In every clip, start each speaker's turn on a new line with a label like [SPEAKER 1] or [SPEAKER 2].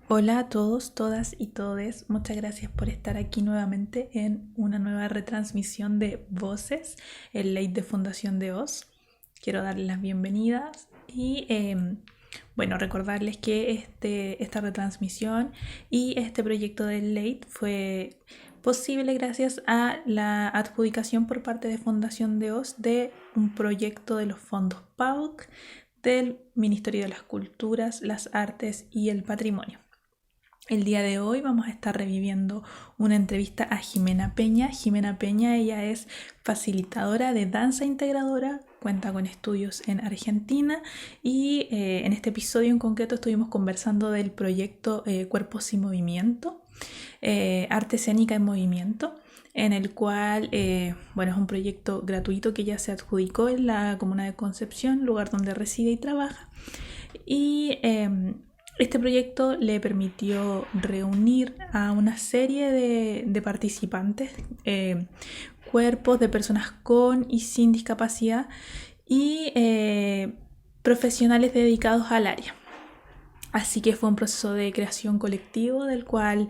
[SPEAKER 1] Hola a todos, todas y todes. Muchas gracias por estar aquí nuevamente en una nueva retransmisión de Voces, el late de Fundación de Oz. Quiero darles las bienvenidas y recordarles que esta retransmisión y este proyecto del late fue posible gracias a la adjudicación por parte de Fundación de Oz de un proyecto de los fondos PAUC del Ministerio de las Culturas, las Artes y el Patrimonio. El día de hoy vamos a estar reviviendo una entrevista a Jimena Peña. Jimena Peña, ella es facilitadora de danza integradora, cuenta con estudios en Argentina y en este episodio en concreto estuvimos conversando del proyecto Cuerpos y Movimiento, Arte Escénica en Movimiento, en el cual, es un proyecto gratuito que ella se adjudicó en la comuna de Concepción, lugar donde reside y trabaja. Y este proyecto le permitió reunir a una serie de participantes, cuerpos de personas con y sin discapacidad y profesionales dedicados al área. Así que fue un proceso de creación colectivo del cual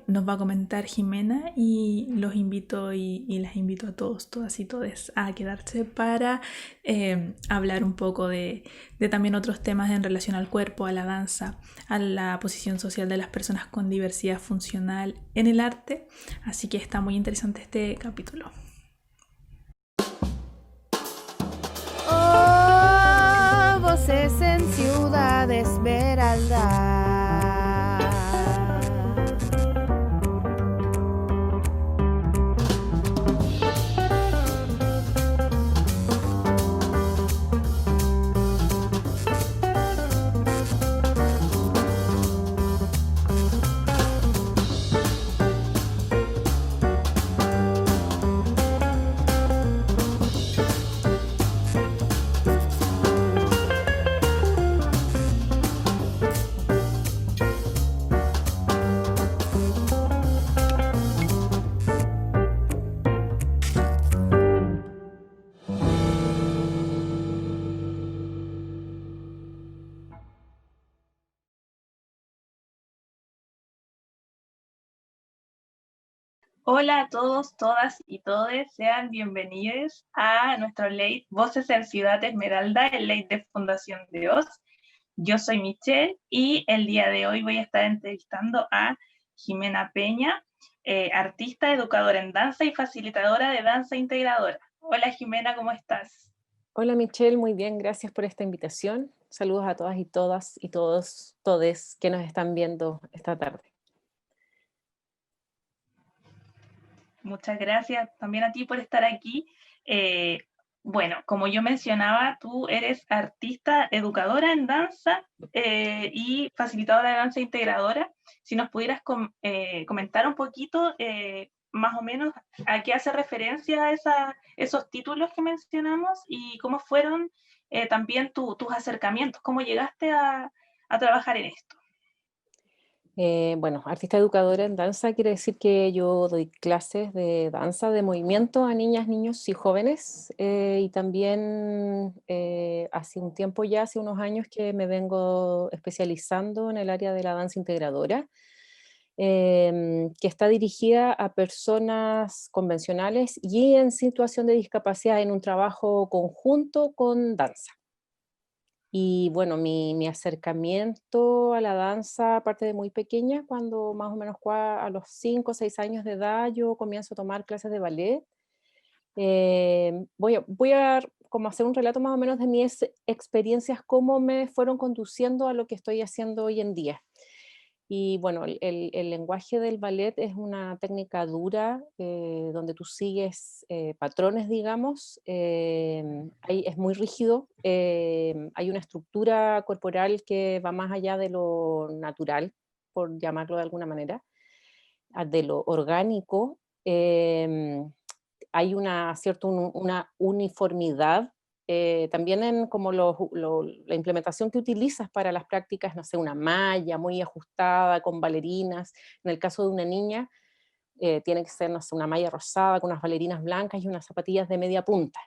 [SPEAKER 1] nos va a comentar Jimena y los invito y las invito a todos, todas y todes a quedarse para hablar un poco de también otros temas en relación al cuerpo, a la danza, a la posición social de las personas con diversidad funcional en el arte. Así que está muy interesante este capítulo.
[SPEAKER 2] Oh, voces en Ciudad Esmeralda.
[SPEAKER 1] Hola a todos, todas y todes, sean bienvenidos a nuestro late Voces en Ciudad Esmeralda, el late de Fundación de Oz. Yo soy Michelle y el día de hoy voy a estar entrevistando a Jimena Peña, artista, educadora en danza y facilitadora de danza integradora. Hola Jimena, ¿cómo estás?
[SPEAKER 3] Hola Michelle, muy bien, gracias por esta invitación. Saludos a todas y todos, todes que nos están viendo esta tarde.
[SPEAKER 1] Muchas gracias también a ti por estar aquí. Eh, como yo mencionaba, tú eres artista, educadora en danza y facilitadora de danza integradora. Si nos pudieras comentar un poquito, más o menos, a qué hace referencia esos títulos que mencionamos y cómo fueron también tus acercamientos, cómo llegaste a trabajar en esto.
[SPEAKER 3] Bueno, artista educadora en danza quiere decir que yo doy clases de danza, de movimiento a niñas, niños y jóvenes. Y también hace un tiempo ya, hace unos años que me vengo especializando en el área de la danza integradora, que está dirigida a personas convencionales y en situación de discapacidad en un trabajo conjunto con danza. Y bueno, mi acercamiento a la danza, aparte de muy pequeña, cuando más o menos a los 5 o 6 años de edad, yo comienzo a tomar clases de ballet. Voy a como hacer un relato más o menos de mis experiencias, cómo me fueron conduciendo a lo que estoy haciendo hoy en día. Y bueno, el lenguaje del ballet es una técnica dura, donde tú sigues patrones, digamos. Es muy rígido. Hay una estructura corporal que va más allá de lo natural, por llamarlo de alguna manera, de lo orgánico. Hay una uniformidad, también en como la implementación que utilizas para las prácticas, no sé, una malla muy ajustada con bailarinas. En el caso de una niña, tiene que ser, no sé, una malla rosada con unas bailarinas blancas y unas zapatillas de media punta.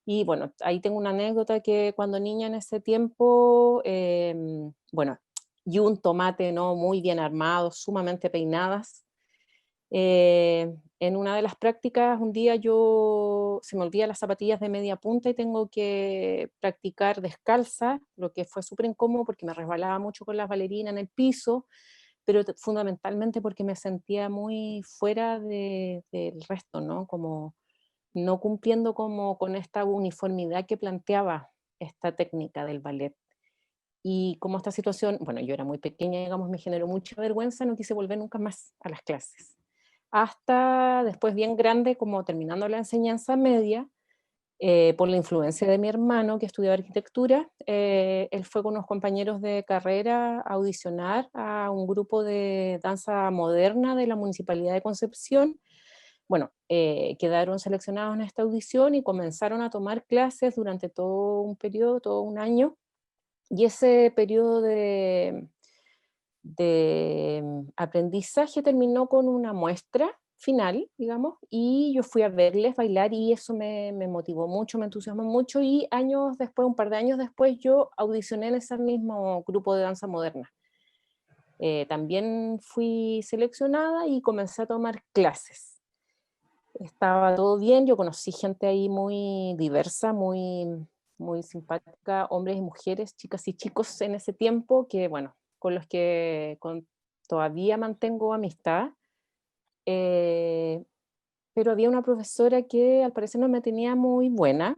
[SPEAKER 3] Y bueno, ahí tengo una anécdota que cuando niña en ese tiempo, bueno, y un tomate, ¿no? Muy bien armado, sumamente peinadas. En una de las prácticas, un día se me olvidan las zapatillas de media punta y tengo que practicar descalza, lo que fue súper incómodo porque me resbalaba mucho con las bailarinas en el piso, pero fundamentalmente porque me sentía muy fuera del resto, ¿no? Como no cumpliendo como con esta uniformidad que planteaba esta técnica del ballet. Y como esta situación, bueno, yo era muy pequeña, digamos, me generó mucha vergüenza, no quise volver nunca más a las clases. Hasta después bien grande, como terminando la enseñanza media, por la influencia de mi hermano que estudiaba arquitectura, él fue con unos compañeros de carrera a audicionar a un grupo de danza moderna de la Municipalidad de Concepción. Bueno, quedaron seleccionados en esta audición y comenzaron a tomar clases durante todo un periodo, todo un año, y ese periodo de aprendizaje terminó con una muestra final, digamos, y yo fui a verles bailar y eso me motivó mucho, me entusiasmó mucho y años después, un par de años después, yo audicioné en ese mismo grupo de danza moderna. También fui seleccionada y comencé a tomar clases. Estaba todo bien, yo conocí gente ahí muy diversa, muy simpática, hombres y mujeres, chicas y chicos en ese tiempo, que bueno, con los que todavía mantengo amistad. eh, pero había una profesora que al parecer no me tenía muy buena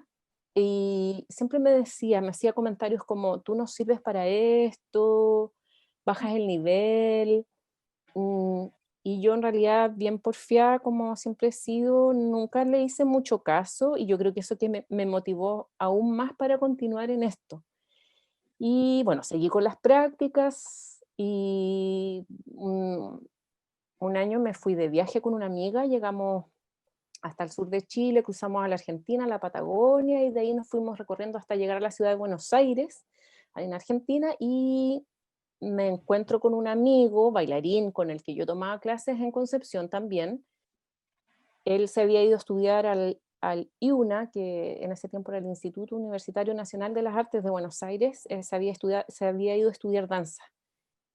[SPEAKER 3] y siempre me decía, me hacía comentarios como, tú no sirves para esto, bajas el nivel. Mm, y yo en realidad, bien porfiada como siempre he sido, nunca le hice mucho caso y yo creo que eso que me motivó aún más para continuar en esto. Y bueno, seguí con las prácticas y un año me fui de viaje con una amiga, llegamos hasta el sur de Chile, cruzamos a la Argentina, a la Patagonia y de ahí nos fuimos recorriendo hasta llegar a la ciudad de Buenos Aires, ahí en Argentina, y me encuentro con un amigo, bailarín, con el que yo tomaba clases en Concepción también. Él se había ido a estudiar al IUNA, que en ese tiempo era el Instituto Universitario Nacional de las Artes de Buenos Aires, se había ido a estudiar danza.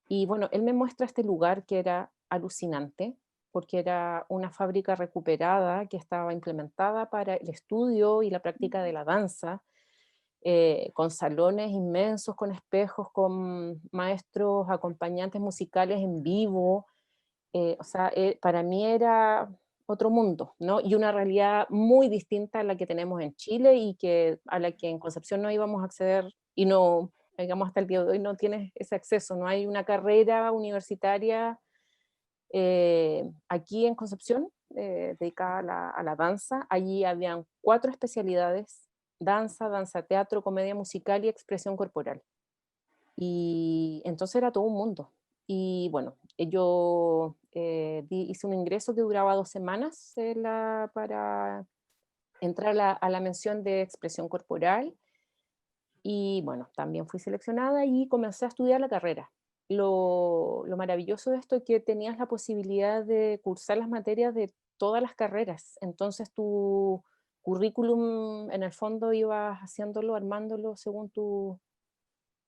[SPEAKER 3] Y bueno, él me muestra este lugar que era alucinante, porque era una fábrica recuperada que estaba implementada para el estudio y la práctica de la danza, con salones inmensos, con espejos, con maestros, acompañantes musicales en vivo. O sea, para mí era otro mundo, ¿no? Y una realidad muy distinta a la que tenemos en Chile y a la que en Concepción no íbamos a acceder y no, digamos, hasta el día de hoy no tienes ese acceso, no hay una carrera universitaria aquí en Concepción dedicada a la danza. Allí habían 4 especialidades: danza, danza teatro, comedia musical y expresión corporal. Y entonces era todo un mundo. Y bueno, yo hice un ingreso que duraba 2 semanas para entrar a la mención de expresión corporal. Y bueno, también fui seleccionada y comencé a estudiar la carrera. Lo maravilloso de esto es que tenías la posibilidad de cursar las materias de todas las carreras. Entonces tu currículum en el fondo ibas haciéndolo, armándolo según tus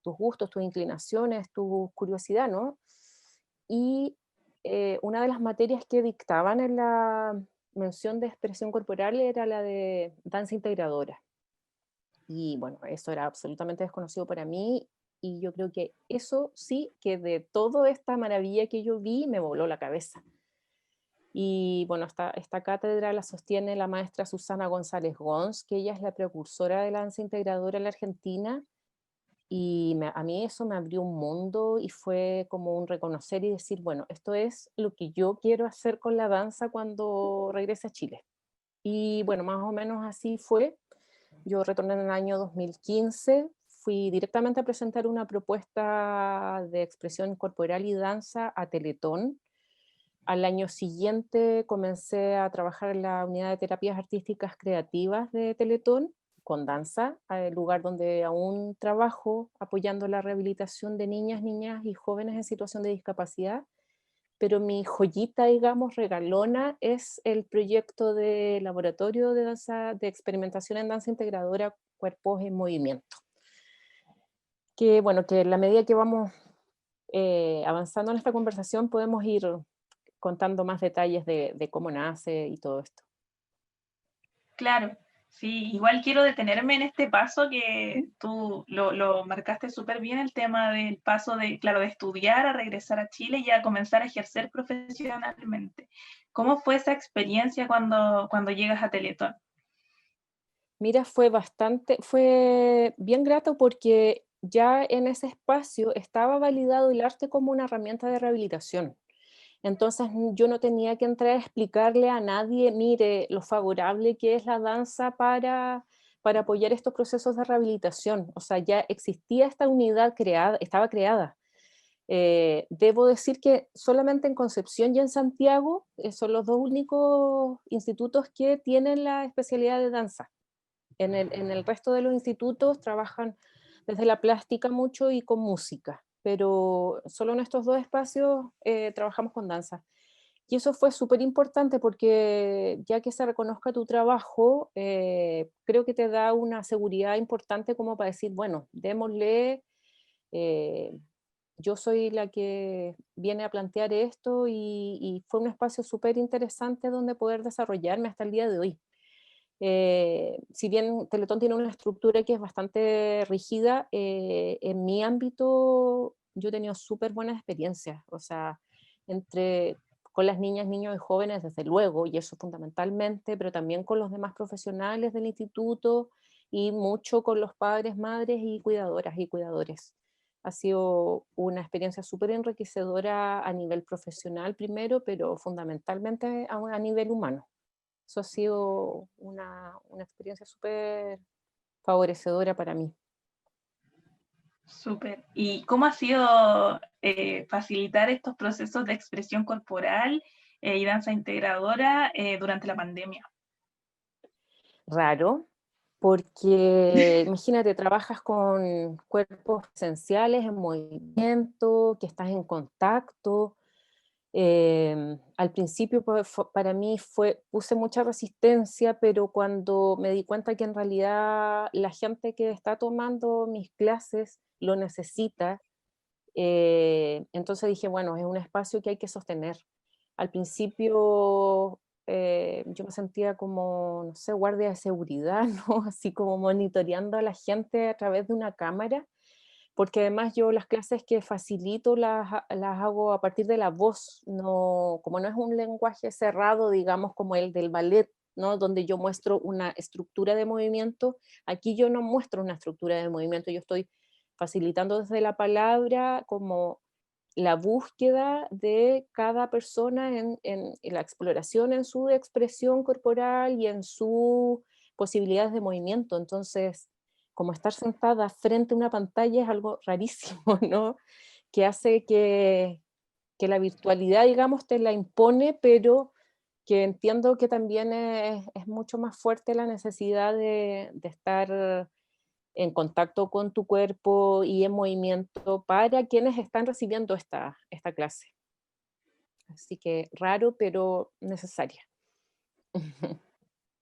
[SPEAKER 3] gustos, tus inclinaciones, tu curiosidad, ¿no? Y una de las materias que dictaban en la mención de expresión corporal era la de danza integradora. Y bueno, eso era absolutamente desconocido para mí y yo creo que eso sí que de toda esta maravilla que yo vi me voló la cabeza. Y bueno, esta cátedra la sostiene la maestra Susana González Gons, que ella es la precursora de la danza integradora en la Argentina. Y a mí eso me abrió un mundo y fue como un reconocer y decir, bueno, esto es lo que yo quiero hacer con la danza cuando regrese a Chile. Y bueno, más o menos así fue. Yo retorné en el año 2015, fui directamente a presentar una propuesta de expresión corporal y danza a Teletón. Al año siguiente comencé a trabajar en la unidad de terapias artísticas creativas de Teletón con danza, el lugar donde aún trabajo apoyando la rehabilitación de niñas y jóvenes en situación de discapacidad. Pero mi joyita, digamos, regalona, es el proyecto de laboratorio de danza, de experimentación en danza integradora, cuerpos en movimiento. Que bueno, que en la medida que vamos avanzando en esta conversación podemos ir contando más detalles de cómo nace y todo esto.
[SPEAKER 1] Claro, sí, igual quiero detenerme en este paso
[SPEAKER 3] ¿Mm?
[SPEAKER 1] que tú lo marcaste súper bien, el tema del paso de, claro, de estudiar a regresar a Chile y a comenzar a ejercer profesionalmente. ¿Cómo fue esa experiencia cuando llegas a Teletón?
[SPEAKER 3] Mira, fue bien grato porque ya en ese espacio estaba validado el arte como una herramienta de rehabilitación. Entonces yo no tenía que entrar a explicarle a nadie, mire, lo favorable que es la danza para apoyar estos procesos de rehabilitación. O sea, ya existía esta unidad creada, estaba creada. Debo decir que solamente en Concepción y en Santiago son los dos únicos institutos que tienen la especialidad de danza. En el resto de los institutos trabajan desde la plástica mucho y con música, pero solo en estos dos espacios trabajamos con danza. Y eso fue súper importante porque ya que se reconozca tu trabajo, creo que te da una seguridad importante como para decir, bueno, démosle, eh, yo soy la que viene a plantear esto y fue un espacio súper interesante donde poder desarrollarme hasta el día de hoy. Si bien Teletón tiene una estructura que es bastante rígida, en mi ámbito yo he tenido súper buenas experiencias, o sea, entre, con las niñas, niños y jóvenes, desde luego, y eso fundamentalmente, pero también con los demás profesionales del instituto y mucho con los padres, madres y cuidadoras y cuidadores. Ha sido una experiencia súper enriquecedora a nivel profesional primero, pero fundamentalmente a nivel humano. Eso ha sido una experiencia súper favorecedora para mí.
[SPEAKER 1] Súper. ¿Y cómo ha sido facilitar estos procesos de expresión corporal y danza integradora durante la pandemia?
[SPEAKER 3] Raro, porque imagínate, trabajas con cuerpos esenciales en movimiento, que estás en contacto. Al principio para mí puse mucha resistencia, pero cuando me di cuenta que en realidad la gente que está tomando mis clases lo necesita, entonces dije, bueno, es un espacio que hay que sostener. Al principio yo me sentía como, no sé, guardia de seguridad, ¿no? Así como monitoreando a la gente a través de una cámara, porque además yo las clases que facilito las hago a partir de la voz, no, como no es un lenguaje cerrado, digamos, como el del ballet, ¿no? Donde yo muestro una estructura de movimiento, aquí yo no muestro una estructura de movimiento, yo estoy facilitando desde la palabra como la búsqueda de cada persona en la exploración en su expresión corporal y en sus posibilidades de movimiento. Entonces, como estar sentada frente a una pantalla es algo rarísimo, ¿no? Que hace que la virtualidad, digamos, te la impone, pero que entiendo que también es mucho más fuerte la necesidad de estar en contacto con tu cuerpo y en movimiento para quienes están recibiendo esta clase. Así que raro, pero necesaria.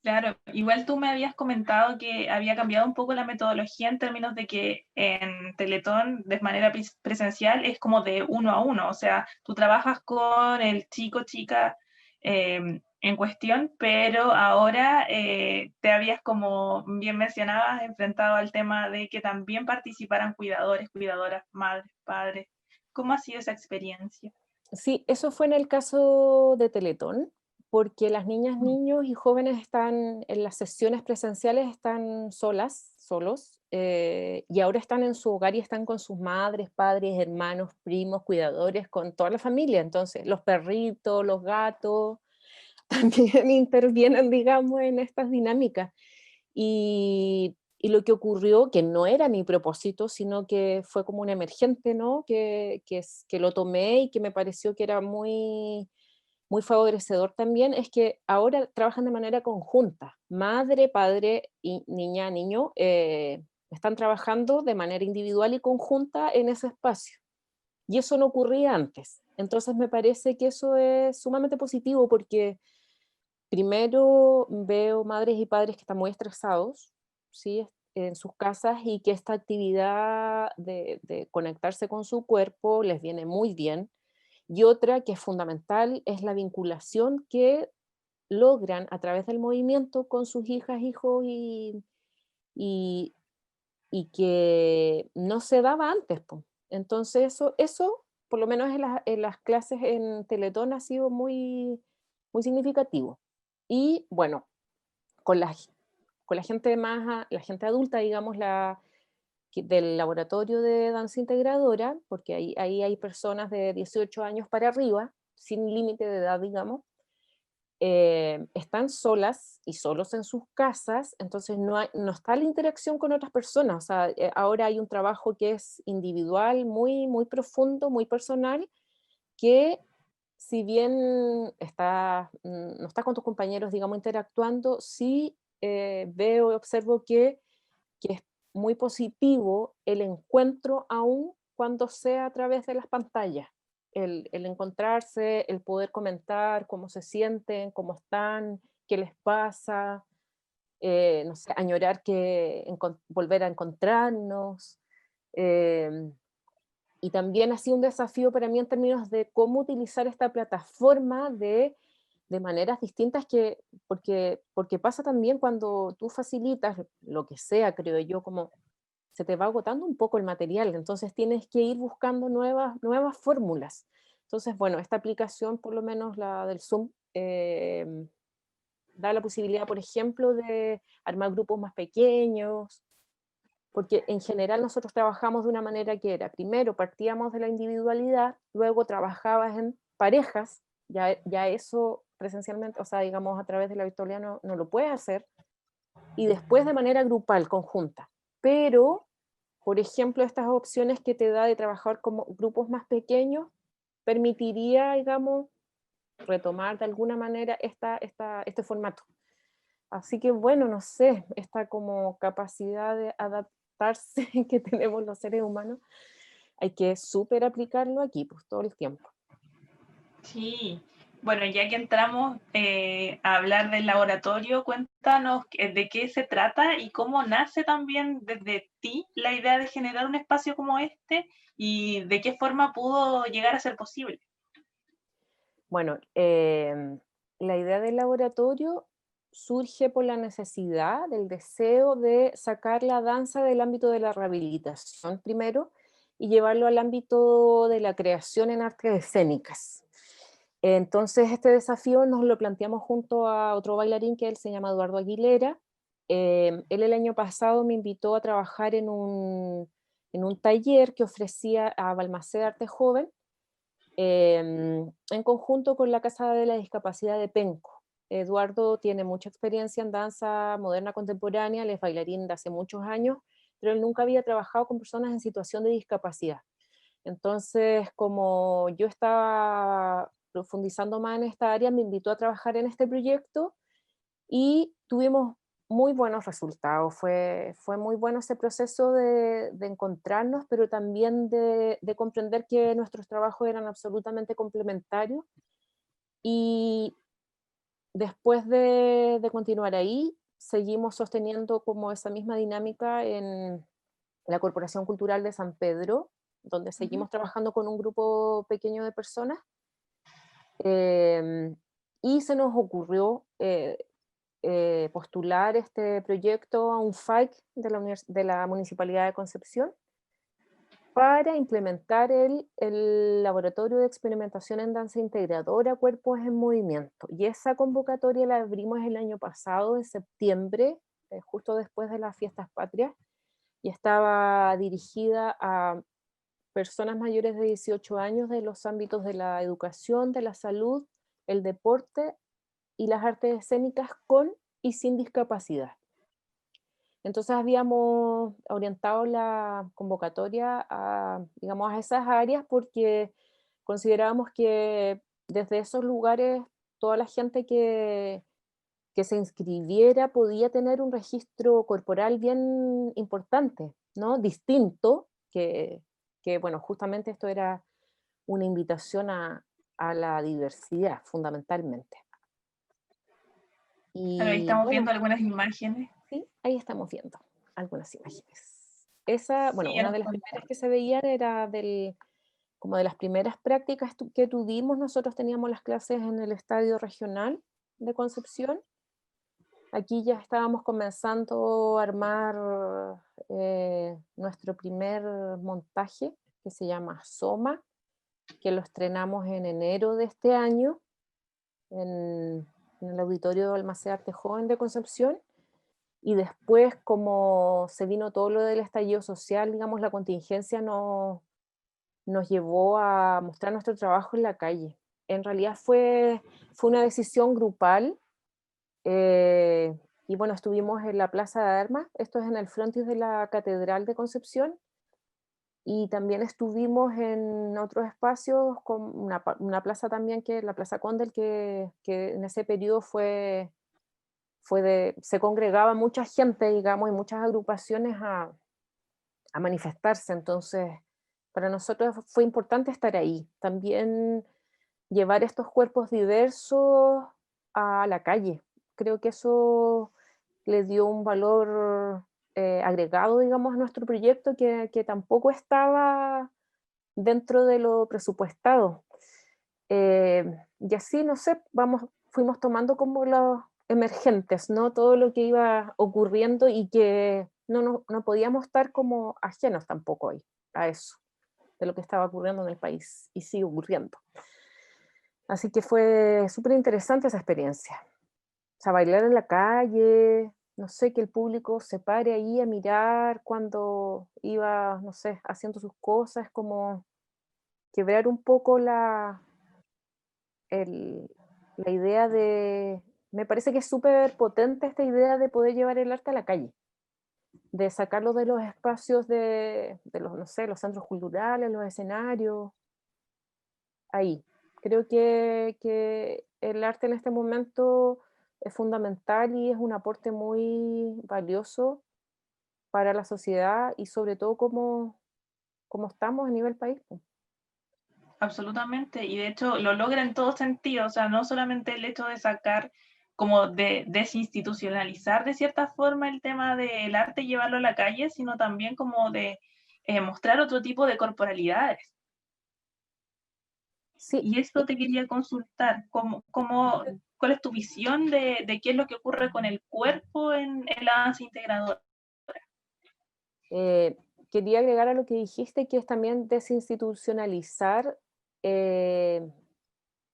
[SPEAKER 1] Claro, igual tú me habías comentado que había cambiado un poco la metodología en términos de que en Teletón, de manera presencial, es como de uno a uno, o sea, tú trabajas con el chico, chica en cuestión, pero ahora te habías, como bien mencionabas, enfrentado al tema de que también participaran cuidadores, cuidadoras, madres, padres. ¿Cómo ha sido esa experiencia?
[SPEAKER 3] Sí, eso fue en el caso de Teletón, porque las niñas,
[SPEAKER 1] Mm.
[SPEAKER 3] niños y jóvenes están en las sesiones presenciales, están solos, y ahora están en su hogar y están con sus madres, padres, hermanos, primos, cuidadores, con toda la familia. Entonces, los perritos, los gatos, también intervienen, digamos, en estas dinámicas. Y lo que ocurrió, que no era mi propósito, sino que fue como un emergente, ¿no? Que lo tomé y que me pareció que era muy, muy favorecedor también, es que ahora trabajan de manera conjunta. Madre, padre y niña, niño están trabajando de manera individual y conjunta en ese espacio. Y eso no ocurría antes. Entonces me parece que eso es sumamente positivo porque primero veo madres y padres que están muy estresados, ¿sí? en sus casas y que esta actividad de conectarse con su cuerpo les viene muy bien. Y otra que es fundamental es la vinculación que logran a través del movimiento con sus hijas, hijos y, y que no se daba antes, po. Entonces eso, por lo menos en las clases en Teletón ha sido muy, muy significativo. Y bueno, con la, con la gente la gente adulta, digamos, del laboratorio de danza integradora, porque ahí hay personas de 18 años para arriba, sin límite de edad, digamos, están solas y solos en sus casas, entonces no está la interacción con otras personas. O sea, ahora hay un trabajo que es individual, muy, muy profundo, muy personal, que si bien no estás con tus compañeros, digamos, interactuando, sí veo y observo que es muy positivo el encuentro aún cuando sea a través de las pantallas. El encontrarse, el poder comentar cómo se sienten, cómo están, qué les pasa, no sé, añorar volver a encontrarnos. em, y también ha sido un desafío para mí en términos de cómo utilizar esta plataforma de maneras distintas porque pasa también cuando tú facilitas lo que sea, creo yo, como se te va agotando un poco el material, entonces tienes que ir buscando nuevas fórmulas. Entonces, bueno, esta aplicación, por lo menos la del Zoom, da la posibilidad, por ejemplo, de armar grupos más pequeños, porque en general nosotros trabajamos de una manera que era, primero partíamos de la individualidad, luego trabajabas en parejas, ya eso presencialmente, o sea, digamos a través de la virtualidad no lo puedes hacer, y después de manera grupal, conjunta. Pero, por ejemplo, estas opciones que te da de trabajar como grupos más pequeños, permitiría, digamos, retomar de alguna manera este formato. Así que bueno, no sé, esta como capacidad de adaptarse que tenemos los seres humanos, hay que súper aplicarlo aquí, pues todo el tiempo.
[SPEAKER 1] Sí, bueno, ya que entramos a hablar del laboratorio, cuéntanos de qué se trata y cómo nace también desde ti la idea de generar un espacio como este y de qué forma pudo llegar a ser posible.
[SPEAKER 3] Bueno, la idea del laboratorio surge por la necesidad, del deseo de sacar la danza del ámbito de la rehabilitación primero y llevarlo al ámbito de la creación en artes escénicas. Entonces este desafío nos lo planteamos junto a otro bailarín que él se llama Eduardo Aguilera. Él el año pasado me invitó a trabajar en un taller que ofrecía a Balmaceda Arte Joven, en conjunto con la Casa de la Discapacidad de Penco. Eduardo tiene mucha experiencia en danza moderna contemporánea, él es bailarín de hace muchos años, pero él nunca había trabajado con personas en situación de discapacidad. Entonces, como yo estaba profundizando más en esta área, me invitó a trabajar en este proyecto y tuvimos muy buenos resultados. Fue muy bueno ese proceso de encontrarnos, pero también de comprender que nuestros trabajos eran absolutamente complementarios. Y después de continuar ahí, seguimos sosteniendo como esa misma dinámica en la Corporación Cultural de San Pedro, donde
[SPEAKER 1] Ujú.
[SPEAKER 3] seguimos trabajando con un grupo pequeño de personas. Y se nos ocurrió postular este proyecto a un FAIC de la Municipalidad de Concepción para implementar el Laboratorio de Experimentación en Danza Integradora Cuerpos en Movimiento. Y esa convocatoria la abrimos el año pasado, en septiembre, justo después de las fiestas patrias, y estaba dirigida a personas mayores de 18 años de los ámbitos de la educación, de la salud, el deporte y las artes escénicas con y sin discapacidad. Entonces habíamos orientado la convocatoria a, digamos, a esas áreas porque considerábamos que desde esos lugares toda la gente que se inscribiera podía tener un registro corporal bien importante, ¿no? Distinto, bueno, justamente esto era una invitación a la diversidad, fundamentalmente.
[SPEAKER 1] Bueno, ahí
[SPEAKER 3] Y
[SPEAKER 1] estamos viendo
[SPEAKER 3] bueno,
[SPEAKER 1] algunas imágenes.
[SPEAKER 3] sí, ahí estamos viendo. algunas imágenes. Esa, bueno,
[SPEAKER 1] Sí, ya
[SPEAKER 3] una
[SPEAKER 1] nos
[SPEAKER 3] de las
[SPEAKER 1] contaste.
[SPEAKER 3] primeras que se veían era como de las primeras prácticas que tuvimos. Nosotros teníamos las clases en el Estadio Regional de Concepción. Aquí ya estábamos comenzando a armar nuestro primer montaje, que se llama Soma, que lo estrenamos en enero de este año en el auditorio Almacén Arte Joven de Concepción. Y después, como se vino todo lo del estallido social, digamos, la contingencia nos llevó a mostrar nuestro trabajo en la calle. En realidad fue una decisión grupal. eh, y bueno, estuvimos en la Plaza de Armas, esto es en el frontis de la Catedral de Concepción, y también estuvimos en otros espacios, con una plaza también, que es la Plaza Condel, que en ese periodo se congregaba mucha gente, digamos, y muchas agrupaciones a manifestarse. Entonces, para nosotros fue importante estar ahí. También llevar estos cuerpos diversos a la calle. Creo que eso le dio un valor agregado, digamos, a nuestro proyecto, que tampoco estaba dentro de lo presupuestado. Y así, no sé, fuimos tomando como los emergentes, ¿no? Todo lo que iba ocurriendo, y que no podíamos estar como ajenos tampoco ahí, a eso, de lo que estaba ocurriendo en el país, y sigue ocurriendo. Así que fue súper interesante esa experiencia. O sea, bailar en la calle, no sé, que el público se pare ahí a mirar cuando iba, no sé, haciendo sus cosas, como quebrar un poco el- la idea de... Me parece que es súper potente esta idea de poder llevar el arte a la calle, de sacarlo de los espacios de los, no sé, los centros culturales, los escenarios, ahí. Creo que el arte en este momento es fundamental y es un aporte muy valioso para la sociedad, y sobre todo como estamos a nivel país, po.
[SPEAKER 1] Absolutamente, y de hecho lo logra en todo sentido, o sea, no solamente el hecho de sacar, como de desinstitucionalizar de cierta forma el tema del arte y llevarlo a la calle, sino también como de mostrar otro tipo de corporalidades.
[SPEAKER 3] Sí,
[SPEAKER 1] Y esto te quería consultar, ¿cuál es tu visión de qué es lo que ocurre con el cuerpo en la danza integradora?
[SPEAKER 3] Eh, quería agregar a lo que dijiste, que es también desinstitucionalizar eh,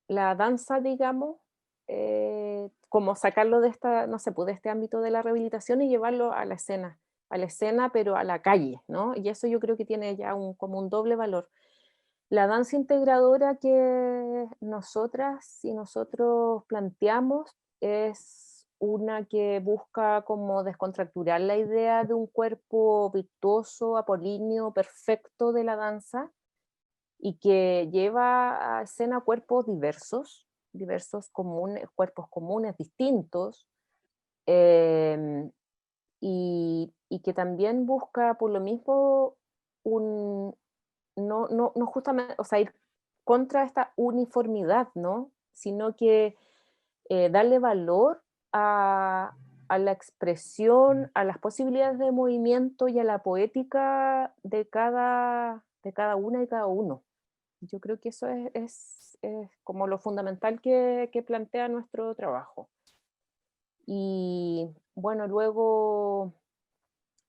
[SPEAKER 3] la danza, digamos, como sacarlo de esta, no sé, pues, de este ámbito de la rehabilitación, y llevarlo a la escena, pero a la calle, ¿no? Y eso yo creo que tiene ya como un doble valor. La danza integradora que nosotras y nosotros planteamos es una que busca como descontracturar la idea de un cuerpo virtuoso, apolíneo, perfecto de la danza, y que lleva a escena cuerpos diversos comunes, cuerpos comunes, distintos, em, y que también busca por lo mismo un, no justamente, o sea, ir contra esta uniformidad, ¿no? Sino que darle valor a, a la expresión, a las posibilidades de movimiento y a la poética de cada una y cada uno. Yo creo que eso es como lo fundamental que plantea nuestro trabajo. Y bueno, luego,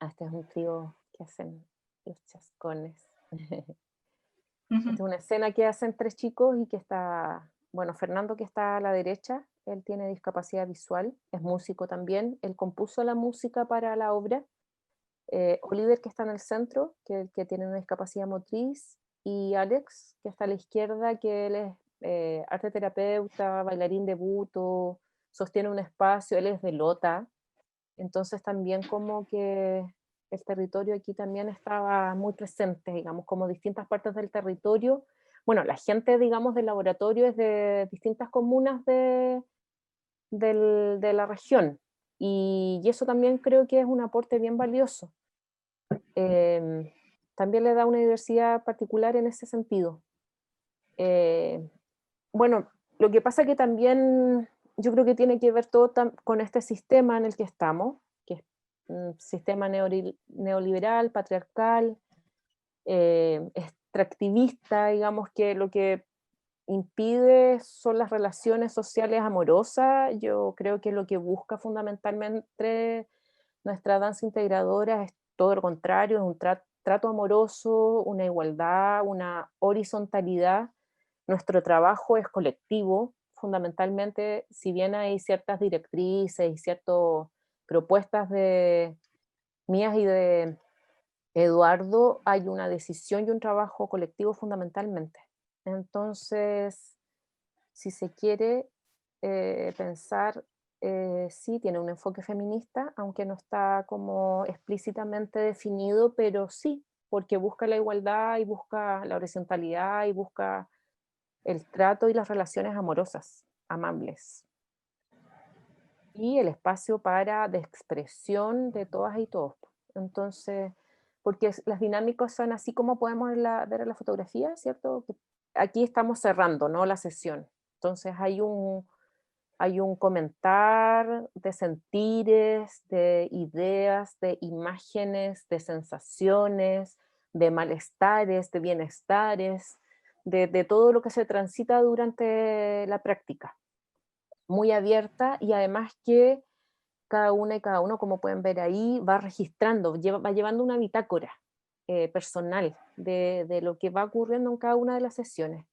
[SPEAKER 3] este es un trío que hacen los chascones. Esta es una escena que hacen tres chicos, y que está, bueno, Fernando, que está a la derecha, él tiene discapacidad visual, es músico también, él compuso la música para la obra. Oliver, que está en el centro, que tiene una discapacidad motriz, y Alex, que está a la izquierda, que él es arte terapeuta, bailarín de buto, sostiene un espacio, él es de Lota. Entonces también como que el territorio aquí también estaba muy presente, digamos, como distintas partes del territorio. Bueno, la gente, digamos, del laboratorio es de distintas comunas de la región, y eso también creo que es un aporte bien valioso. Eh, También le da una diversidad particular en ese sentido. Eh, bueno, lo que pasa que también yo creo que tiene que ver todo con este sistema en el que estamos, que es sistema neoliberal, patriarcal, extractivista, digamos, que lo que impide son las relaciones sociales amorosas. Yo creo que lo que busca fundamentalmente nuestra danza integradora es todo lo contrario, es un trato amoroso, una igualdad, una horizontalidad. Nuestro trabajo es colectivo, fundamentalmente, si bien hay ciertas directrices y ciertas propuestas de mías y de Eduardo, hay una decisión y un trabajo colectivo fundamentalmente. Entonces, si se quiere pensar, sí, tiene un enfoque feminista, aunque no está como explícitamente definido, pero sí, porque busca la igualdad y busca la horizontalidad y busca el trato y las relaciones amorosas, amables. Y el espacio para de expresión de todas y todos. Entonces, porque las dinámicas son así como podemos ver en la fotografía, ¿cierto? Que aquí estamos cerrando, ¿no? La sesión. Entonces hay un comentar de sentires, de ideas, de imágenes, de sensaciones, de malestares, de bienestares, de todo lo que se transita durante la práctica. Muy abierta y además que cada una y cada uno, como pueden ver ahí, va registrando, va llevando una bitácora personal de lo que va ocurriendo en cada una de las sesiones.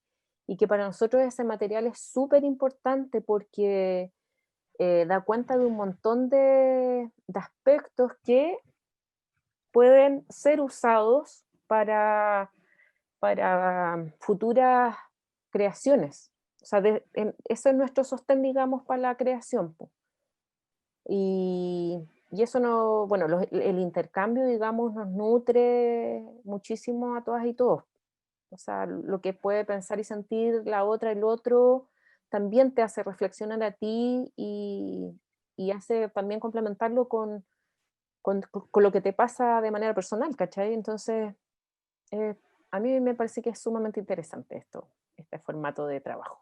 [SPEAKER 3] Y que para nosotros ese material es súper importante porque da cuenta de un montón de aspectos que pueden ser usados para futuras creaciones. O sea, eso es nuestro sostén, digamos, para la creación, po. Y eso no, bueno, el intercambio, digamos, nos nutre muchísimo a todas y todos. O sea, lo que puede pensar y sentir la otra, el otro, también te hace reflexionar a ti y hace también complementarlo con lo que te pasa de manera personal, ¿cachai? Entonces, eh, a mí me parece que es sumamente interesante este formato de trabajo.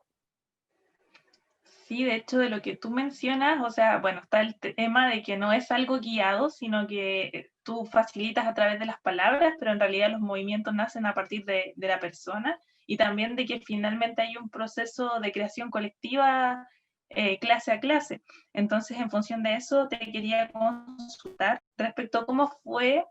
[SPEAKER 1] Sí, de hecho, de lo que tú mencionas, o sea, bueno, está el tema de que no es algo guiado, sino que tú facilitas a través de las palabras, pero en realidad los movimientos nacen a partir de la persona, y también de que finalmente hay un proceso de creación colectiva clase a clase. Entonces, en función de eso, te quería consultar respecto a cómo fue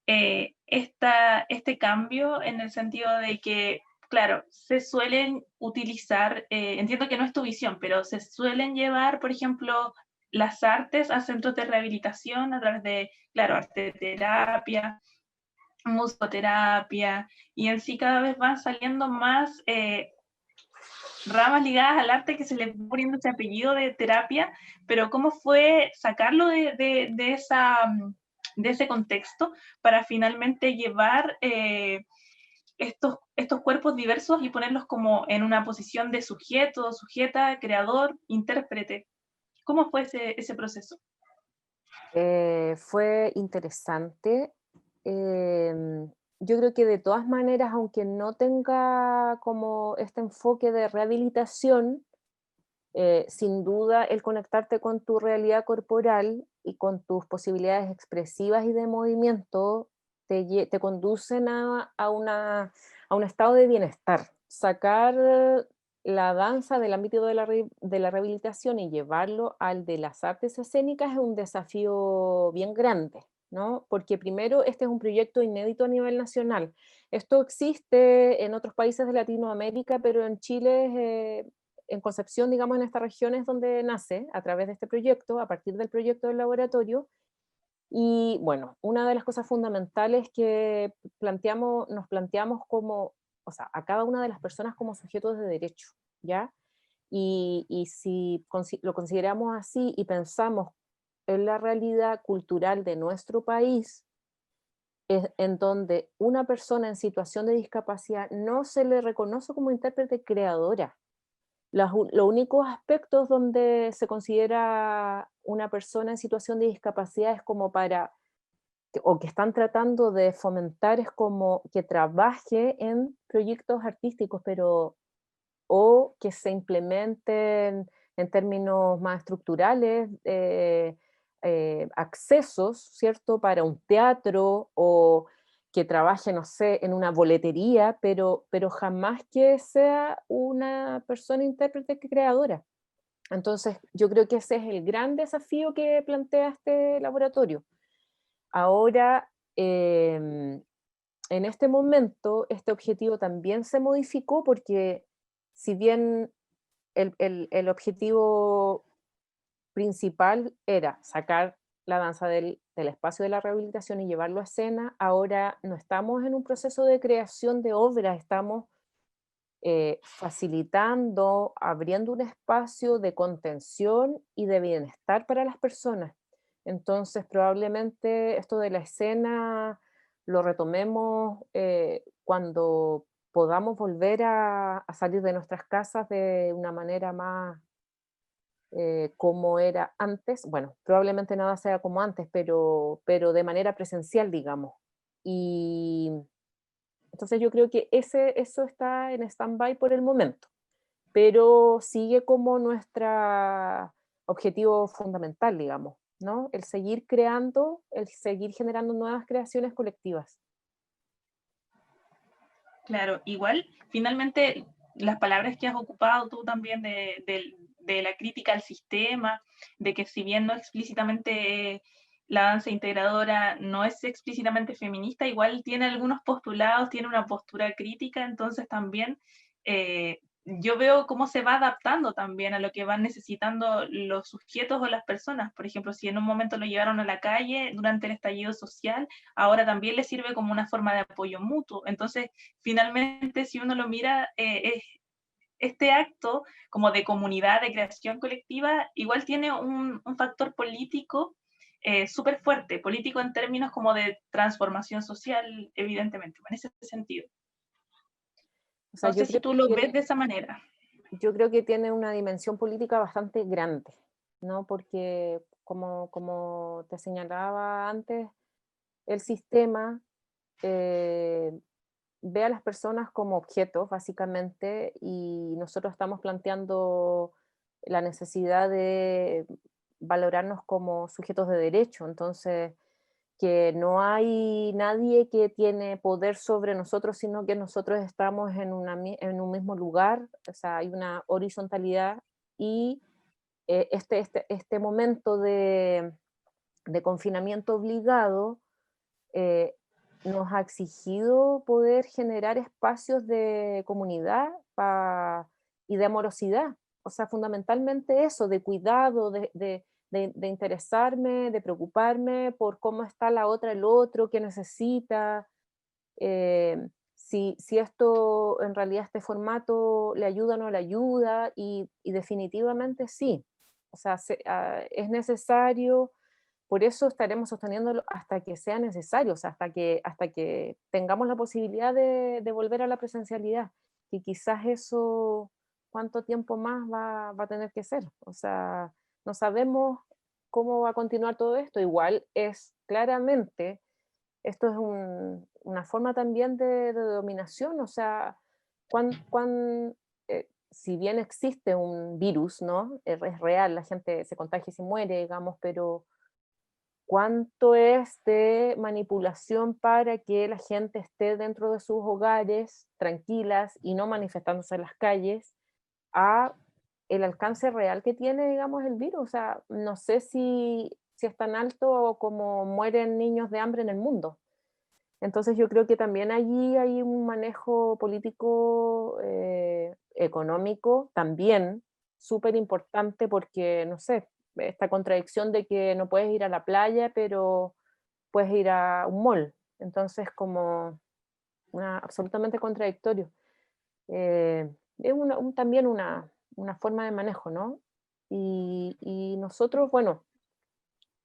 [SPEAKER 1] este cambio en el sentido de que, claro, se suelen utilizar, entiendo que no es tu visión, pero se suelen llevar, por ejemplo, las artes a centros de rehabilitación a través de, claro, arte terapia, musicoterapia, y en sí cada vez van saliendo más ramas ligadas al arte que se le va poniendo ese apellido de terapia, pero ¿cómo fue sacarlo de ese contexto para finalmente llevar estos cuerpos diversos y ponerlos como en una posición de sujeto, sujeta, creador, intérprete? ¿Cómo fue ese proceso?
[SPEAKER 3] Fue interesante. Yo creo que de todas maneras, aunque no tenga como este enfoque de rehabilitación, sin duda el conectarte con tu realidad corporal y con tus posibilidades expresivas y de movimiento te conducen a un estado de bienestar. Sacar la danza del ámbito de la rehabilitación y llevarlo al de las artes escénicas es un desafío bien grande, ¿no? Porque primero este es un proyecto inédito a nivel nacional. Esto existe en otros países de Latinoamérica, pero en Chile en Concepción, digamos, en esta región es donde nace a través de este proyecto, a partir del proyecto del laboratorio. Y bueno, una de las cosas fundamentales que nos planteamos como, o sea, a cada una de las personas como sujetos de derecho, ¿ya? Y si lo consideramos así y pensamos en la realidad cultural de nuestro país, en donde una persona en situación de discapacidad no se le reconoce como intérprete creadora. Los únicos aspectos donde se considera una persona en situación de discapacidad es como o que están tratando de fomentar es como que trabaje en proyectos artísticos, pero o que se implementen en términos más estructurales, accesos, ¿cierto?, para un teatro o que trabaje, no sé, en una boletería, pero jamás que sea una persona intérprete creadora. Entonces, yo creo que ese es el gran desafío que plantea este laboratorio. Ahora, en este momento, este objetivo también se modificó porque si bien el objetivo principal era sacar la danza del espacio de la rehabilitación y llevarlo a escena, ahora no estamos en un proceso de creación de obras, estamos facilitando, abriendo un espacio de contención y de bienestar para las personas. Entonces, probablemente esto de la escena lo retomemos cuando podamos volver a salir de nuestras casas de una manera más como era antes. Bueno, probablemente nada sea como antes, pero de manera presencial, digamos. Y entonces yo creo que eso está en stand-by por el momento, pero sigue como nuestro objetivo fundamental, digamos, ¿no? El seguir creando, el seguir generando nuevas creaciones colectivas.
[SPEAKER 1] Claro, igual, finalmente, las palabras que has ocupado tú también de la crítica al sistema, de que si bien no explícitamente la danza integradora no es explícitamente feminista, igual tiene algunos postulados, tiene una postura crítica, entonces también yo veo cómo se va adaptando también a lo que van necesitando los sujetos o las personas. Por ejemplo, si en un momento lo llevaron a la calle durante el estallido social, ahora también les sirve como una forma de apoyo mutuo. Entonces, finalmente, si uno lo mira, este acto como de comunidad, de creación colectiva, igual tiene un factor político súper fuerte, político en términos como de transformación social, evidentemente, en ese sentido.
[SPEAKER 3] O sea,
[SPEAKER 1] No sé si tú lo ves de esa manera.
[SPEAKER 3] yo creo que tiene una dimensión política bastante grande, ¿no? Porque como te señalaba antes, el sistema eh, ve a las personas como objetos, básicamente, y nosotros estamos planteando la necesidad de valorarnos como sujetos de derecho. Entonces, que no hay nadie que tiene poder sobre nosotros, sino que nosotros estamos en un mismo lugar, o sea, hay una horizontalidad y este momento de confinamiento obligado eh, nos ha exigido poder generar espacios de comunidad y de amorosidad. O sea, fundamentalmente eso, de cuidado, de interesarme, de preocuparme por cómo está la otra, el otro, qué necesita, si esto en realidad este formato le ayuda o no le ayuda, y definitivamente sí. O sea, es necesario, por eso estaremos sosteniéndolo hasta que sea necesario, o sea, hasta que tengamos la posibilidad de volver a la presencialidad. Y quizás eso, ¿cuánto tiempo más va a tener que ser? O sea, no sabemos cómo va a continuar todo esto. Igual es claramente, esto es una forma también de dominación, o sea, si bien existe un virus, ¿no? Es real, la gente se contagia y se muere, digamos, pero cuánto es de manipulación para que la gente esté dentro de sus hogares tranquilas y no manifestándose en las calles, a el alcance real que tiene, digamos, el virus. O sea, no sé si es tan alto como mueren niños de hambre en el mundo. Entonces yo creo que también allí hay un manejo político, económico, también súper importante porque, no sé, esta contradicción de que no puedes ir a la playa, pero puedes ir a un mall. Entonces, como absolutamente contradictorio. Es también una forma de manejo, ¿no? Y nosotros, bueno,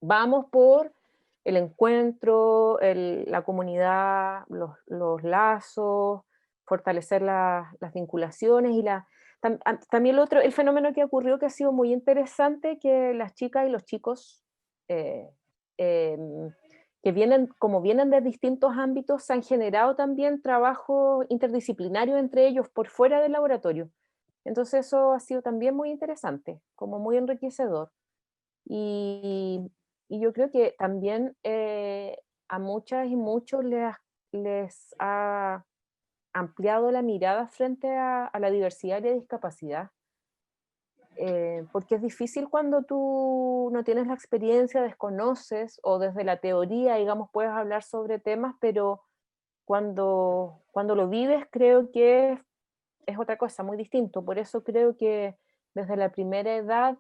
[SPEAKER 3] vamos por el encuentro, la comunidad, los lazos, fortalecer las vinculaciones y también el fenómeno que ocurrió que ha sido muy interesante, que las chicas y los chicos eh, em, que como vienen de distintos ámbitos, se han generado también trabajo interdisciplinario entre ellos por fuera del laboratorio. Entonces eso ha sido también muy interesante, como muy enriquecedor. Y, y yo creo que también a muchas y muchos les ha ampliado la mirada frente a la diversidad y la discapacidad. Porque es difícil cuando tú no tienes la experiencia, desconoces, o desde la teoría, digamos, puedes hablar sobre temas, pero cuando lo vives creo que es otra cosa, muy distinto. Por eso creo que desde la primera edad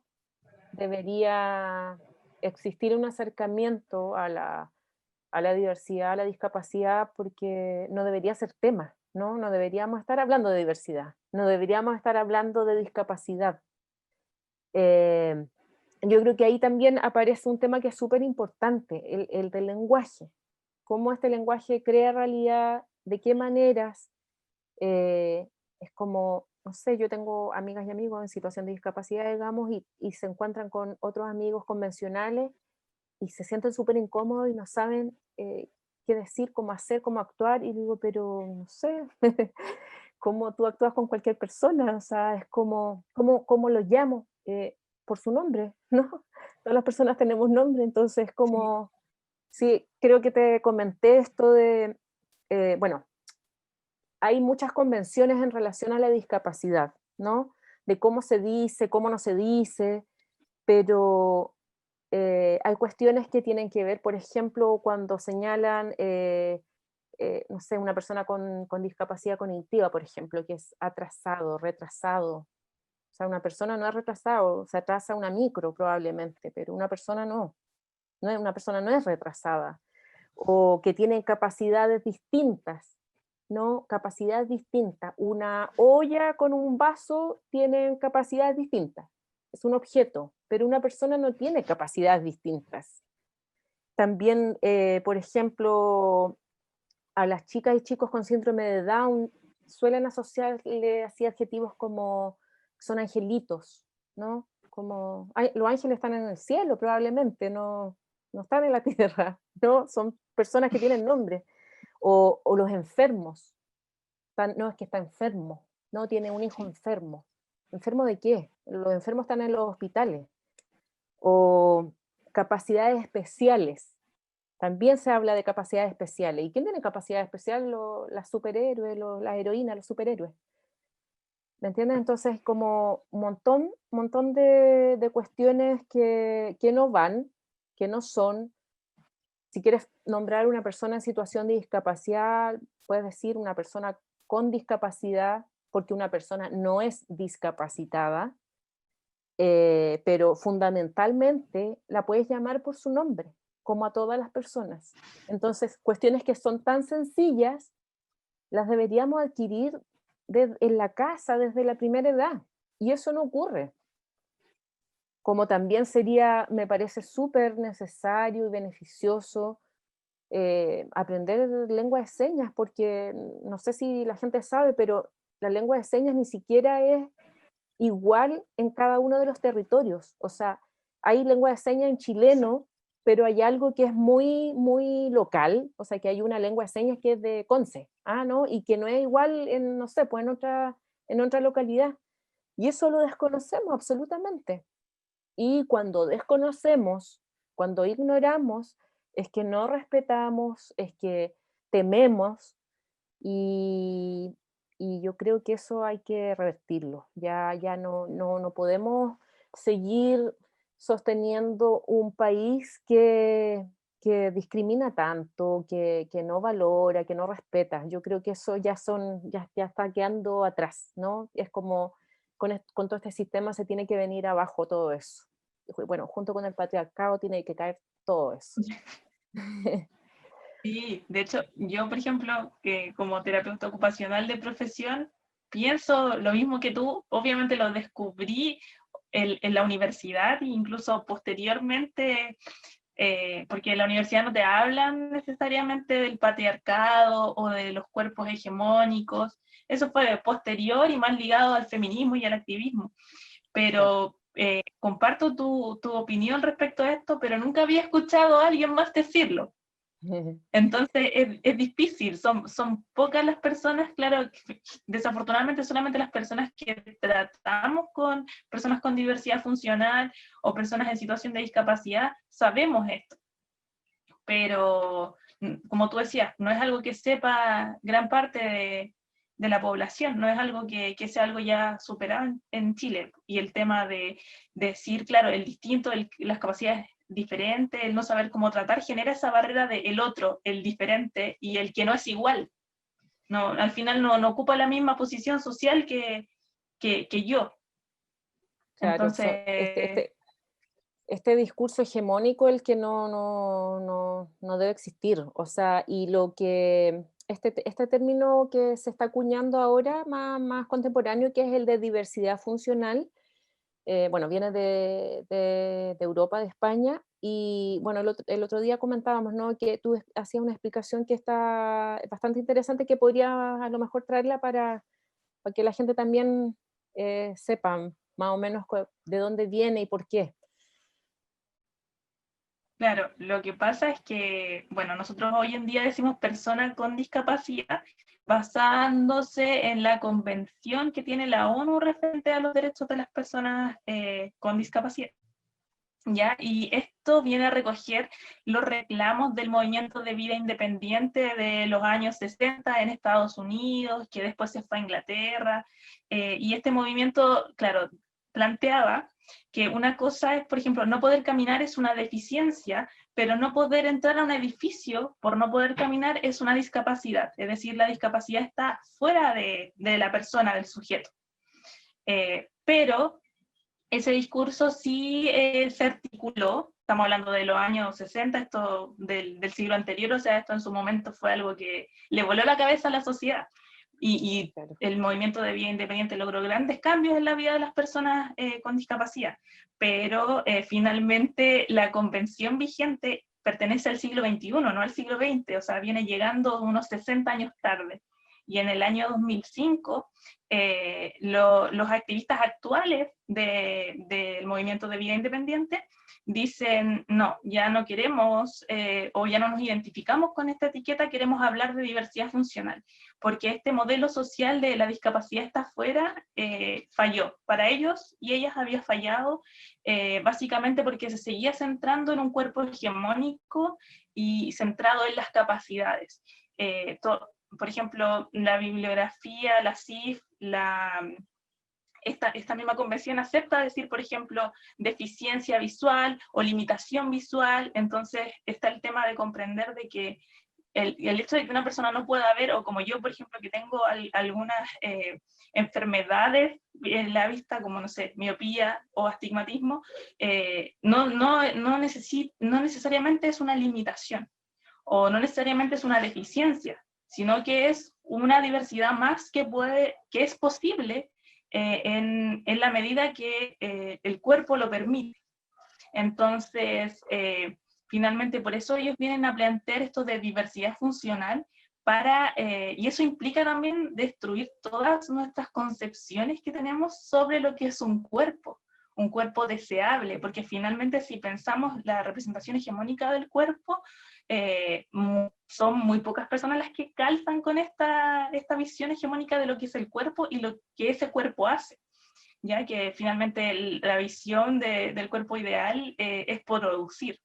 [SPEAKER 3] debería existir un acercamiento a la diversidad, a la discapacidad, porque no debería ser tema, ¿no? No deberíamos estar hablando de diversidad, no deberíamos estar hablando de discapacidad. Eh, yo creo que ahí también aparece un tema que es súper importante, el del lenguaje. Cómo este lenguaje crea realidad, de qué maneras. Es como, no sé, yo tengo amigas y amigos en situación de discapacidad, digamos, y se encuentran con otros amigos convencionales y se sienten súper incómodos y no saben qué decir, cómo hacer, cómo actuar, y digo, pero no sé, cómo tú actúas con cualquier persona, o sea, es como, ¿cómo lo llamo? Por su nombre, ¿no? Todas las personas tenemos nombre, entonces
[SPEAKER 1] Sí.
[SPEAKER 3] como, sí, creo que te comenté esto de, bueno, hay muchas convenciones en relación a la discapacidad, ¿no? De cómo se dice, cómo no se dice, pero hay cuestiones que tienen que ver, por ejemplo, cuando señalan, no sé, una persona con discapacidad cognitiva, por ejemplo, que es atrasado, retrasado. O sea, una persona no es retrasado, se atrasa una micro probablemente, pero una persona no. Una persona no es retrasada. O que tiene capacidades distintas, ¿no? Capacidades distintas. Una olla con un vaso tiene capacidades distintas. Es un objeto, pero una persona no tiene capacidades distintas. También, por ejemplo, a las chicas y chicos con síndrome de Down suelen asociarle así adjetivos como son angelitos, ¿no? Como los ángeles están en el cielo probablemente, no están en la tierra, ¿no? Son personas que tienen nombre. O los enfermos, no es que está enfermo, no tiene un hijo
[SPEAKER 1] Sí.
[SPEAKER 3] enfermo. ¿Enfermo de qué? Los enfermos están en los hospitales. O capacidades especiales. También se habla de capacidades especiales. ¿Y quién tiene capacidad especial? Las superhéroes, las heroínas, los superhéroes. ¿Me entiendes? Entonces, como un montón de cuestiones que no van, que no son. Si quieres nombrar una persona en situación de discapacidad, puedes decir una persona con discapacidad, porque una persona no es discapacitada, pero fundamentalmente la puedes llamar por su nombre, como a todas las personas. Entonces, cuestiones que son tan sencillas, las deberíamos adquirir en la casa desde la primera edad, y eso no ocurre. Como también sería, me parece súper necesario y beneficioso aprender lengua de señas, porque no sé si la gente sabe, pero la lengua de señas ni siquiera es igual en cada uno de los territorios. O sea, hay lengua de señas en chileno, pero hay algo que es muy, muy local, o sea, que hay una lengua de señas que es de Conce, ¿no? Y que no es igual en, no sé, pues en otra localidad. Y eso lo desconocemos absolutamente. Y cuando desconocemos, cuando ignoramos, es que no respetamos, es que tememos y, y yo creo que eso hay que revertirlo. Ya no podemos seguir sosteniendo un país que discrimina tanto, que no valora, que no respeta. Yo creo que eso ya está quedando atrás, ¿no? Es como con todo este sistema se tiene que venir abajo todo eso. Bueno, junto con el patriarcado tiene que caer todo eso.
[SPEAKER 1] Sí, de hecho, yo, por ejemplo, que como terapeuta ocupacional de profesión, pienso lo mismo que tú. Obviamente lo descubrí en la universidad e incluso posteriormente, porque en la universidad no te hablan necesariamente del patriarcado o de los cuerpos hegemónicos. Eso fue posterior y más ligado al feminismo y al activismo.
[SPEAKER 3] Claro.
[SPEAKER 1] Pero comparto tu opinión respecto a esto, pero nunca había escuchado a alguien más decirlo. Entonces es difícil, son pocas las personas, claro, desafortunadamente solamente las personas que tratamos con personas con diversidad funcional o personas en situación de discapacidad sabemos esto, pero como tú decías, no es algo que sepa gran parte de la población, no es algo que sea algo ya superado en Chile. Y el tema de decir, claro, el distinto, las capacidades diferentes, el no saber cómo tratar, genera esa barrera de el otro, el diferente y el que no es igual. No, al final no ocupa la misma posición social que yo.
[SPEAKER 3] Claro,
[SPEAKER 1] Entonces,
[SPEAKER 3] este discurso hegemónico el que no debe existir. O sea, y lo que este término que se está acuñando ahora, más contemporáneo, que es el de diversidad funcional, bueno, viene de Europa, de España, y bueno, el otro día comentábamos, ¿no? Que tú hacías una explicación que está bastante interesante, que podría a lo mejor traerla para que la gente también sepa más o menos de dónde viene y por qué.
[SPEAKER 1] claro, lo que pasa es que, bueno, nosotros hoy en día decimos persona con discapacidad basándose en la convención que tiene la ONU referente a los derechos de las personas con discapacidad. ¿Ya? Y esto viene a recoger los reclamos del movimiento de vida independiente de los años 60 en Estados Unidos, que después se fue a Inglaterra, y este movimiento, claro, planteaba que una cosa es, por ejemplo, no poder caminar es una deficiencia, pero no poder entrar a un edificio por no poder caminar es una discapacidad, es decir, la discapacidad está fuera de la persona, del sujeto. Pero ese discurso sí se articuló, estamos hablando de los años 60, esto del siglo anterior, o sea, esto en su momento fue algo que le voló la cabeza a la sociedad. Y
[SPEAKER 3] Claro.
[SPEAKER 1] el movimiento de vida independiente logró grandes cambios en la vida de las personas con discapacidad, pero finalmente la convención vigente pertenece al siglo XXI, no al siglo XX, o sea, viene llegando unos 60 años tarde. Y en el año 2005, los activistas actuales del movimiento de vida independiente dicen, no, ya no queremos o ya no nos identificamos con esta etiqueta, queremos hablar de diversidad funcional, porque este modelo social de la discapacidad está afuera falló. Para ellos y ellas había fallado básicamente porque se seguía centrando en un cuerpo hegemónico y centrado en las capacidades. Por ejemplo, la bibliografía, la CIF, esta misma convención acepta decir, por ejemplo, deficiencia visual o limitación visual, entonces está el tema de comprender de que el hecho de que una persona no pueda ver, o como yo, por ejemplo, que tengo algunas enfermedades en la vista, como, no sé, miopía o astigmatismo, no necesariamente es una limitación, o no necesariamente es una deficiencia, sino que es una diversidad más que es posible en la medida que el cuerpo lo permite. Entonces, finalmente, por eso ellos vienen a plantear esto de diversidad funcional, y eso implica también destruir todas nuestras concepciones que tenemos sobre lo que es un cuerpo deseable, porque finalmente si pensamos la representación hegemónica del cuerpo, son muy pocas personas las que calzan con esta visión hegemónica de lo que es el cuerpo y lo que ese cuerpo hace, ya que finalmente la visión del cuerpo ideal es producir,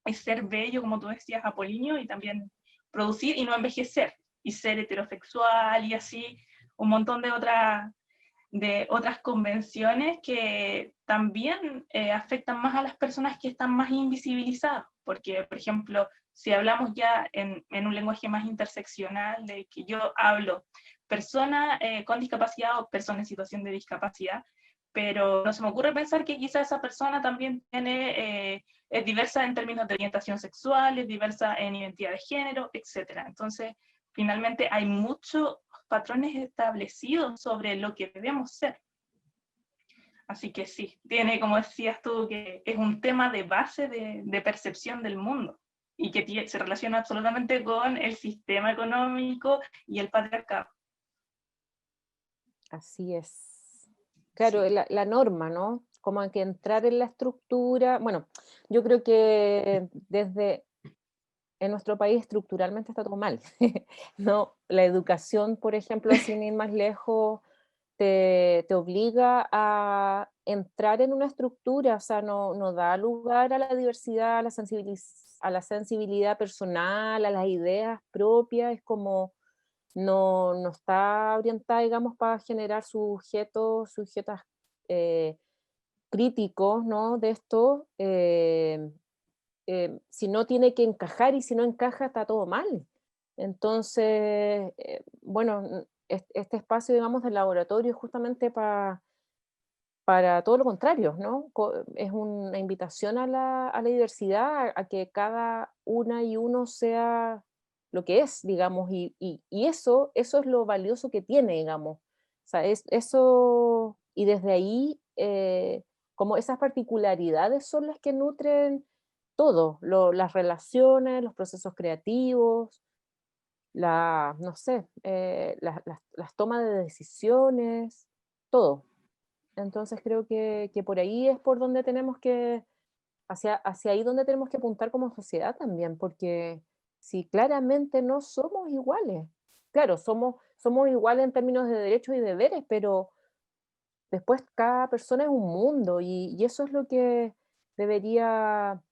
[SPEAKER 1] es ser bello, como tú decías, Apolinio, y también producir y no envejecer, y ser heterosexual y así, un montón de otras convenciones que también afectan más a las personas que están más invisibilizadas, porque, por ejemplo, si hablamos ya en un lenguaje más interseccional, de que yo hablo persona con discapacidad o persona en situación de discapacidad, pero no se me ocurre pensar que quizá esa persona también es diversa en términos de orientación sexual, es diversa en identidad de género, etc. Entonces, finalmente hay muchos patrones establecidos sobre lo que debemos ser. Así que sí, tiene, como decías tú, que es un tema de base de percepción del mundo y que se relaciona absolutamente con el sistema económico y el patriarcado.
[SPEAKER 3] Así es. Claro,
[SPEAKER 1] Sí.
[SPEAKER 3] la norma, ¿no? Como hay que entrar en la estructura. Bueno, yo creo que en nuestro país estructuralmente está todo mal. No, la educación, por ejemplo, sin ir más lejos, te obliga a entrar en una estructura, o sea, no da lugar a la diversidad, a la sensibilidad personal, a las ideas propias, es como no está orientada, digamos, para generar sujetas eh, críticos, ¿no? De esto, si no tiene que encajar y si no encaja está todo mal. Entonces, bueno, este espacio, digamos, del laboratorio es justamente para todo lo contrario, ¿no? Es una invitación a la diversidad, a que cada una y uno sea lo que es, digamos, y eso es lo valioso que tiene, digamos. O sea, eso, y desde ahí, como esas particularidades son las que nutren todo, las relaciones, los procesos creativos, no sé, las tomas de decisiones, todo. Entonces creo que por ahí es por donde tenemos que, hacia ahí donde tenemos que apuntar como sociedad también, porque si claramente no somos iguales, claro, somos iguales en términos de derechos y deberes, pero después cada persona es un mundo y eso es lo que debería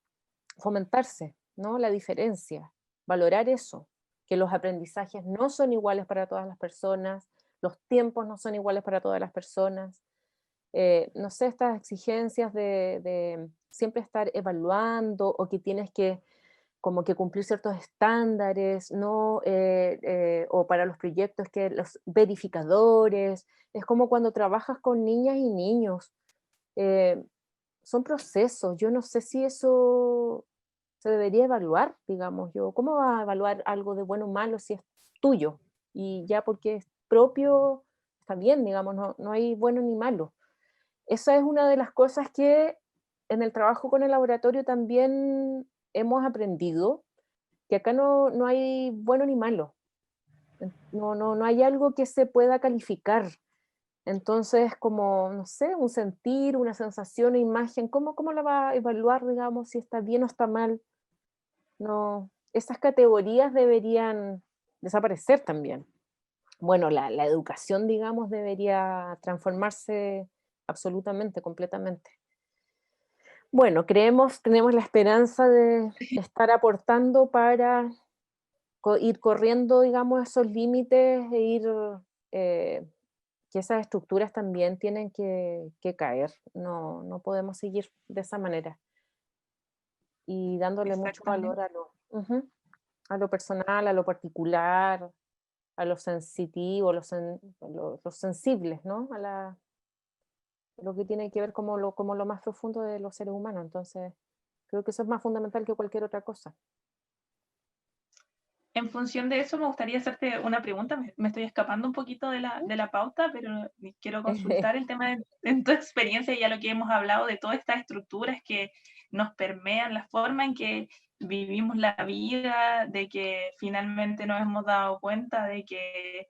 [SPEAKER 3] fomentarse, ¿no? La diferencia, valorar eso, que los aprendizajes no son iguales para todas las personas, los tiempos no son iguales para todas las personas, no sé, estas exigencias de siempre estar evaluando o que tienes que como que cumplir ciertos estándares, ¿no? O para los proyectos que los verificadores, es como cuando trabajas con niñas y niños, eh, son procesos, yo no sé si eso se debería evaluar, digamos yo, ¿cómo va a evaluar algo de bueno o malo si es tuyo? Y ya porque es propio, está bien, digamos, no hay bueno ni malo. Esa es una de las cosas que en el trabajo con el laboratorio también hemos aprendido, que acá no hay bueno ni malo, no hay algo que se pueda calificar. Entonces, como, no sé, un sentir, una sensación, una imagen, ¿cómo la va a evaluar, digamos, si está bien o está mal? No, esas categorías deberían desaparecer también. Bueno, la educación, digamos, debería transformarse absolutamente, completamente. Bueno, tenemos la esperanza de estar aportando para ir corriendo, digamos, esos límites e ir, eh, que esas estructuras también tienen que caer. No podemos seguir de esa manera. Y dándole mucho valor
[SPEAKER 1] Exactamente.
[SPEAKER 3] ujú, a lo personal, a lo particular, a lo sensitivo, los sensibles, ¿no? Lo que tiene que ver como lo más profundo de los seres humanos. Entonces, creo que eso es más fundamental que cualquier otra cosa.
[SPEAKER 1] En función de eso, me gustaría hacerte una pregunta. Me estoy escapando un poquito de la pauta, pero quiero consultar el tema en tu experiencia y ya lo que hemos hablado de todas estas estructuras que nos permean la forma en que vivimos la vida, de que finalmente nos hemos dado cuenta de que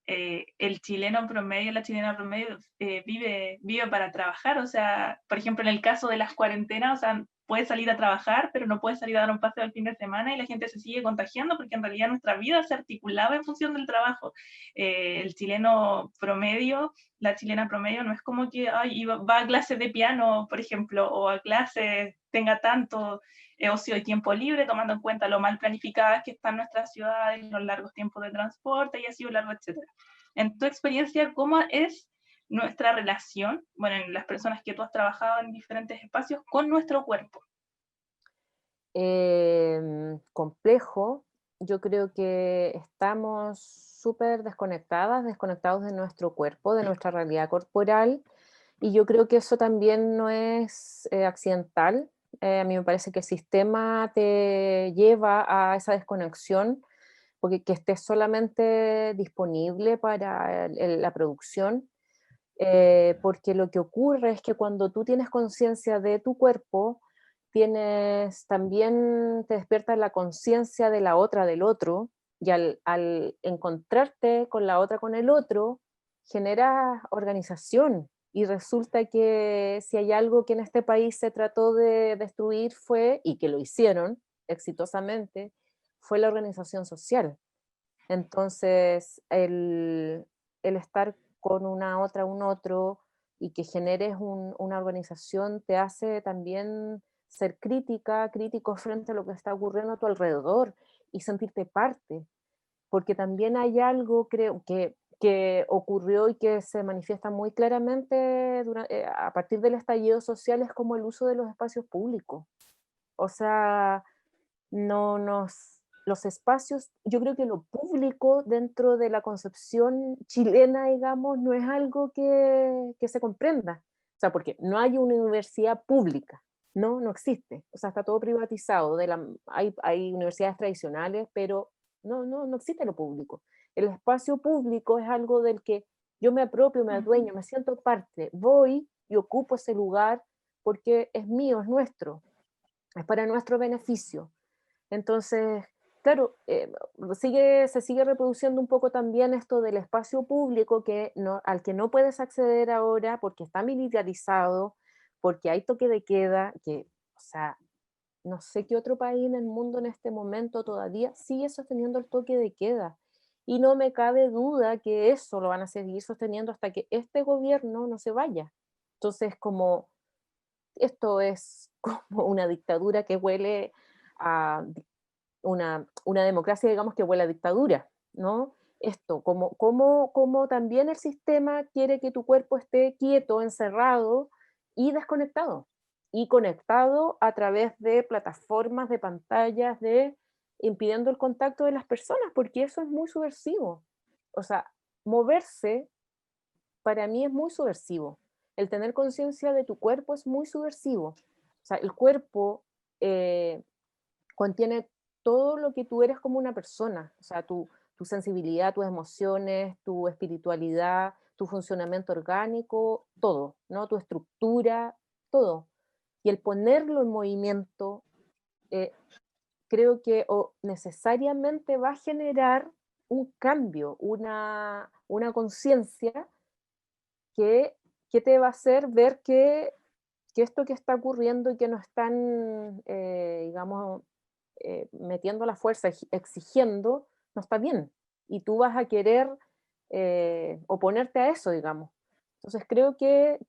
[SPEAKER 1] el chileno promedio, la chilena promedio vive para trabajar, o sea, por ejemplo, en el caso de las cuarentenas, o sea, puedes salir a trabajar, pero no puedes salir a dar un paseo el fin de semana y la gente se sigue contagiando porque en realidad nuestra vida se articulaba en función del trabajo. El chileno promedio, la chilena promedio no es como que ay, va a clases de piano, por ejemplo, o a clases tenga tanto ocio y tiempo libre, tomando en cuenta lo mal planificadas que están nuestras ciudades, los largos tiempos de transporte y así largo, etcétera. En tu experiencia, ¿cómo es nuestra relación, bueno, en las personas que tú has trabajado en diferentes espacios, con nuestro cuerpo?
[SPEAKER 3] Complejo. Yo creo que estamos súper desconectados de nuestro cuerpo, de nuestra realidad corporal, y yo creo que eso también no es accidental. A mí me parece que el sistema te lleva a esa desconexión, porque que estés solamente disponible para la producción, porque lo que ocurre es que cuando tú tienes conciencia de tu cuerpo, también te despierta la conciencia de la otra, del otro, y al encontrarte con la otra, con el otro, genera organización. Y resulta que si hay algo que en este país se trató de destruir fue, y que lo hicieron exitosamente, fue la organización social. Entonces, el estar con una otra, un otro, y que generes una organización te hace también ser crítico frente a lo que está ocurriendo a tu alrededor y sentirte parte, porque también hay algo, creo, que ocurrió y que se manifiesta muy claramente a partir del estallido social, es como el uso de los espacios públicos. O sea, no nos, los espacios, yo creo que lo público dentro de la concepción chilena, digamos, no es algo que se comprenda. O sea, porque no hay una universidad pública, no existe. O sea, está todo privatizado. Hay universidades tradicionales, pero no existe lo público. El espacio público es algo del que yo me apropio, me adueño, me siento parte, voy y ocupo ese lugar porque es mío, es nuestro, es para nuestro beneficio. Entonces, claro, se sigue reproduciendo un poco también esto del espacio público al que no puedes acceder ahora porque está militarizado, porque hay toque de queda, o sea, no sé qué otro país en el mundo en este momento todavía sigue sosteniendo el toque de queda. Y no me cabe duda que eso lo van a seguir sosteniendo hasta que este gobierno no se vaya. Entonces, como esto es como una dictadura que huele a una democracia, digamos, que huele a dictadura, ¿no? Esto, como también el sistema quiere que tu cuerpo esté quieto, encerrado y desconectado, y conectado a través de plataformas, de pantallas, impidiendo el contacto de las personas, porque eso es muy subversivo. O sea, moverse para mí es muy subversivo. El tener conciencia de tu cuerpo es muy subversivo. O sea, el cuerpo contiene todo lo que tú eres como una persona, o sea, tu sensibilidad, tus emociones, tu espiritualidad, tu funcionamiento orgánico, todo, ¿no? Tu estructura, todo. Y el ponerlo en movimiento, eh, creo que necesariamente va a generar un cambio, una conciencia que, que te va a hacer ver que esto que está ocurriendo y que nos están, digamos, metiendo la fuerza, exigiendo, no está bien. Y tú vas a querer oponerte a eso, digamos. Entonces creo que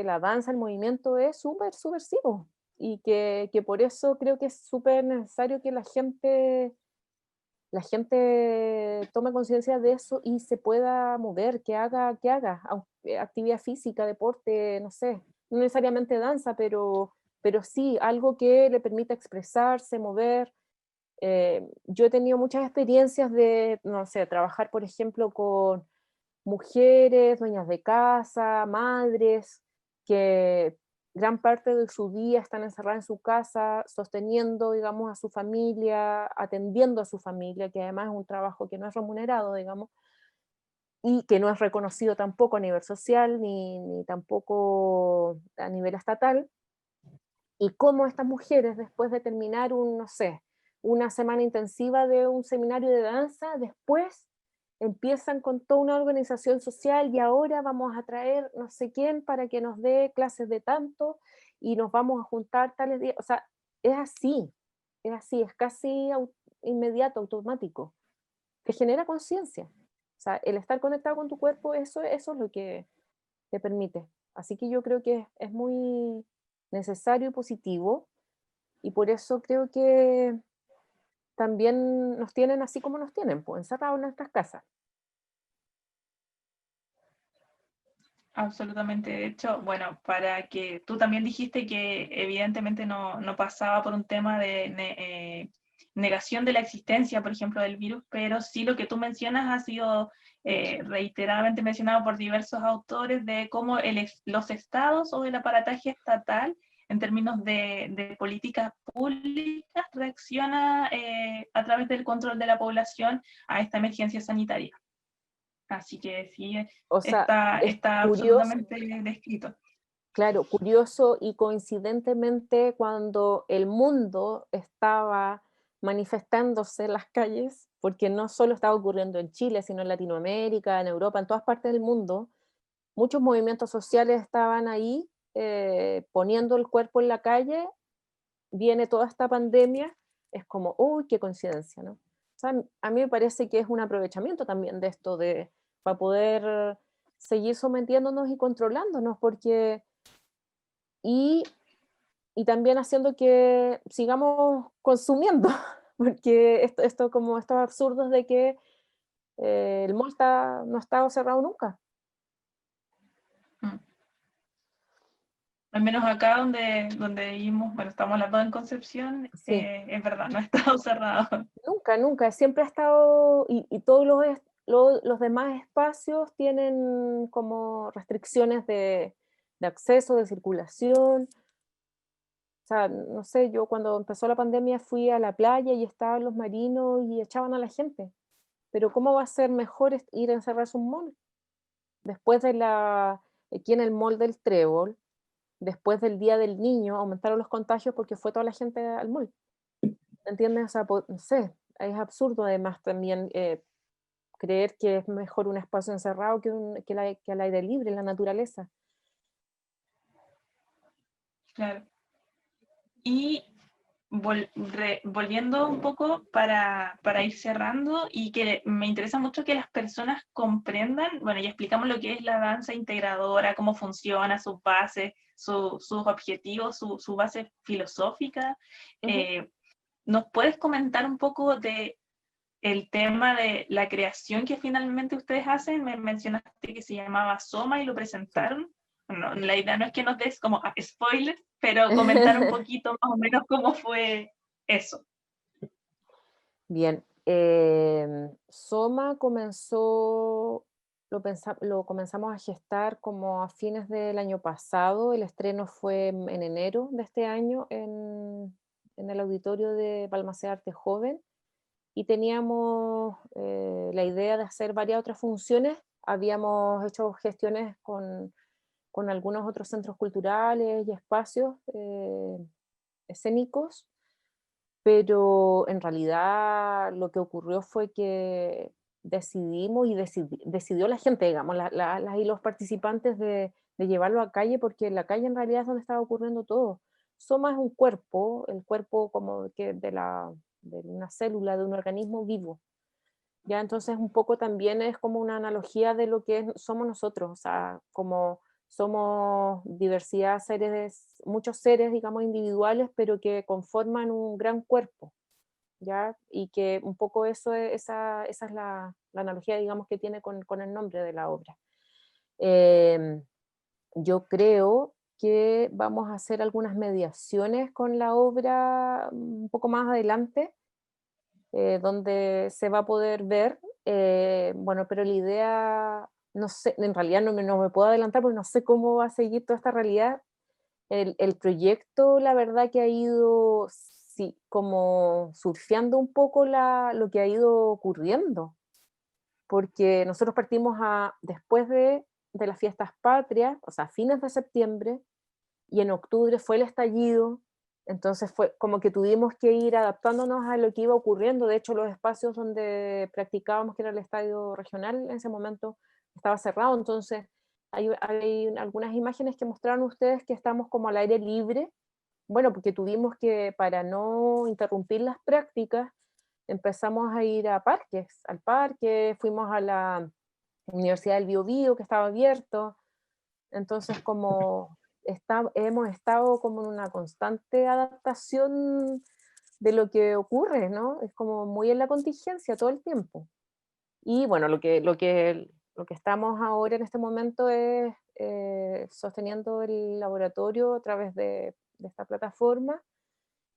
[SPEAKER 3] la danza, el movimiento es súper subversivo y que por eso creo que es súper necesario que la gente tome conciencia de eso y se pueda mover, que haga actividad física, deporte, no sé, no necesariamente danza, pero sí algo que le permita expresarse, mover. Yo he tenido muchas experiencias de, no sé, trabajar, por ejemplo, con mujeres, dueñas de casa, madres, que gran parte de su día están encerradas en su casa, sosteniendo, digamos, a su familia, atendiendo a su familia, que además es un trabajo que no es remunerado, digamos, y que no es reconocido tampoco a nivel social, ni tampoco a nivel estatal, y cómo estas mujeres, después de terminar no sé, una semana intensiva de un seminario de danza, después empiezan con toda una organización social y ahora vamos a traer no sé quién para que nos dé clases de tanto y nos vamos a juntar tales días. O sea, es así, es casi inmediato, automático. Te genera conciencia. O sea, el estar conectado con tu cuerpo, eso es lo que te permite. Así que yo creo que es muy necesario y positivo, y por eso creo que también nos tienen así como nos tienen, pues encerrados en nuestras casas.
[SPEAKER 1] Absolutamente. De hecho, bueno, para que tú también dijiste que evidentemente no pasaba por un tema de negación de la existencia, por ejemplo, del virus, pero sí lo que tú mencionas ha sido reiteradamente mencionado por diversos autores de cómo los estados o el aparataje estatal en términos de políticas públicas reacciona a través del control de la población a esta emergencia sanitaria. Así que sí,
[SPEAKER 3] O sea, es
[SPEAKER 1] está
[SPEAKER 3] curioso,
[SPEAKER 1] absolutamente descrito.
[SPEAKER 3] claro, curioso y coincidentemente cuando el mundo estaba manifestándose en las calles, porque no solo estaba ocurriendo en Chile, sino en Latinoamérica, en Europa, en todas partes del mundo, muchos movimientos sociales estaban ahí poniendo el cuerpo en la calle, viene toda esta pandemia, es como, uy, qué coincidencia, ¿no? O sea, a mí me parece que es un aprovechamiento también de esto, para poder seguir sometiéndonos y controlándonos, porque, y, y también haciendo que sigamos consumiendo, porque esto como estos absurdos de que el mall no ha estado cerrado nunca.
[SPEAKER 1] Mm. Al menos acá donde vivimos, bueno, estamos las dos en Concepción,
[SPEAKER 3] Sí,
[SPEAKER 1] es verdad, no ha estado cerrado.
[SPEAKER 3] nunca, nunca, siempre ha estado, y todos los demás espacios tienen como restricciones de acceso, de circulación. O sea, no sé, yo cuando empezó la pandemia fui a la playa y estaban los marinos y echaban a la gente. Pero ¿cómo va a ser mejor ir a encerrarse en un mall? Después aquí en el mall del Trébol, después del Día del Niño, aumentaron los contagios porque fue toda la gente al mall. ¿Entiendes? O sea, no sé, es absurdo además también creer que es mejor un espacio encerrado que al aire libre, en la naturaleza.
[SPEAKER 1] Claro. Y volviendo un poco para ir cerrando, y que me interesa mucho que las personas comprendan, bueno, ya explicamos lo que es la danza integradora, cómo funciona, sus bases, sus objetivos, su base filosófica.
[SPEAKER 3] Ujú.
[SPEAKER 1] ¿Nos puedes comentar un poco de el tema de la creación que finalmente ustedes hacen? Me mencionaste que se llamaba Soma y lo
[SPEAKER 3] Sí.
[SPEAKER 1] presentaron. No, la idea no es que nos des como spoilers, pero comentar un poquito más o menos cómo fue eso.
[SPEAKER 3] Bien, Soma lo comenzamos a gestar como a fines del año pasado. El estreno fue en enero de este año en el auditorio de Balmaceda Arte Joven, y teníamos la idea de hacer varias otras funciones. Habíamos hecho gestiones con algunos otros centros culturales y espacios escénicos, pero en realidad lo que ocurrió fue que decidimos, y decidió la gente, digamos, las y los participantes, de llevarlo a calle, porque en la calle en realidad es donde estaba ocurriendo todo. Soma es un cuerpo, el cuerpo como que de una célula, de un organismo vivo. Ya, entonces un poco también es como una analogía de lo que somos nosotros, o sea, como somos diversidad, muchos seres, digamos, individuales, pero que conforman un gran cuerpo, ¿ya? Y que un poco esa es la analogía, digamos, que tiene con el nombre de la obra. Em, yo creo que vamos a hacer algunas mediaciones con la obra un poco más adelante, donde se va a poder ver, bueno, pero la idea, no sé, en realidad no me puedo adelantar porque no sé cómo va a seguir toda esta realidad. El proyecto, la verdad que ha ido, sí, como surfeando un poco lo que ha ido ocurriendo, porque nosotros partimos después de las fiestas patrias, o sea, fines de septiembre, y en octubre fue el estallido. Entonces fue como que tuvimos que ir adaptándonos a lo que iba ocurriendo. De hecho, los espacios donde practicábamos, que era el estadio regional, en ese momento estaba cerrado. Entonces hay algunas imágenes que mostraron ustedes que estamos como al aire libre. Bueno, porque tuvimos que, para no interrumpir las prácticas, empezamos a ir a parques, al parque, fuimos a la Universidad del Biobío, que estaba abierto. Entonces, como hemos estado como en una constante adaptación de lo que ocurre, ¿no? Es como muy en la contingencia todo el tiempo. Y bueno, lo que estamos ahora en este momento es sosteniendo el laboratorio a través de esta plataforma,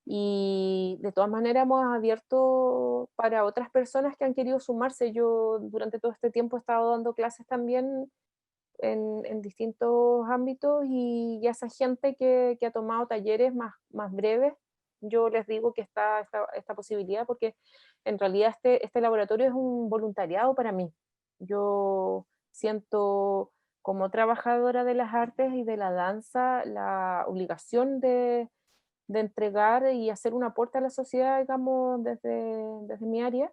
[SPEAKER 3] y de todas maneras hemos abierto para otras personas que han querido sumarse. Yo durante todo este tiempo he estado dando clases también en distintos ámbitos, y esa gente que ha tomado talleres más breves, yo les digo que está esta posibilidad, porque en realidad este laboratorio es un voluntariado para mí. Yo siento, como trabajadora de las artes y de la danza, la obligación de entregar y hacer un aporte a la sociedad, digamos, desde mi área,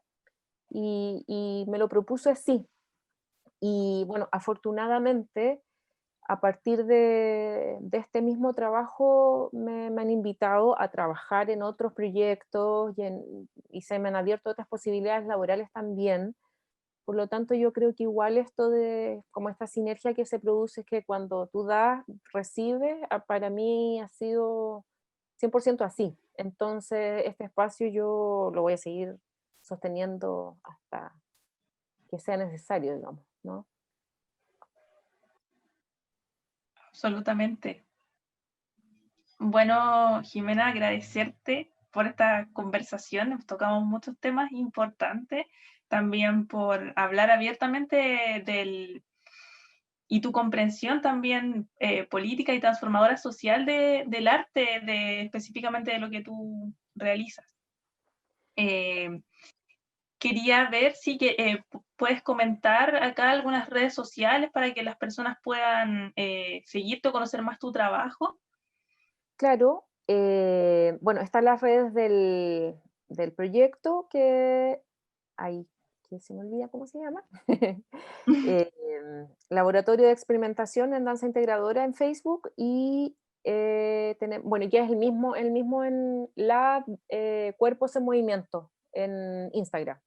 [SPEAKER 3] y me lo propuso así. Y bueno, afortunadamente a partir de este mismo trabajo me han invitado a trabajar en otros proyectos y se me han abierto otras posibilidades laborales también. Por lo tanto, yo creo que igual esto de, como esta sinergia que se produce, es que cuando tú das, recibes, para mí ha sido 100% así. Entonces, este espacio yo lo voy a seguir sosteniendo hasta que sea necesario, digamos, ¿no?
[SPEAKER 1] Absolutamente. Bueno, Jimena, agradecerte por esta conversación. Nos tocamos muchos temas importantes, también por hablar abiertamente y tu comprensión también política y transformadora social del arte, específicamente de lo que tú realizas. Quería ver si puedes comentar acá algunas redes sociales para que las personas puedan seguirte o conocer más tu trabajo.
[SPEAKER 3] Claro, bueno, están las redes del proyecto que se me olvida cómo se llama. Laboratorio de Experimentación en Danza Integradora en Facebook y bueno, ya es el mismo en Lab Cuerpos en Movimiento en Instagram.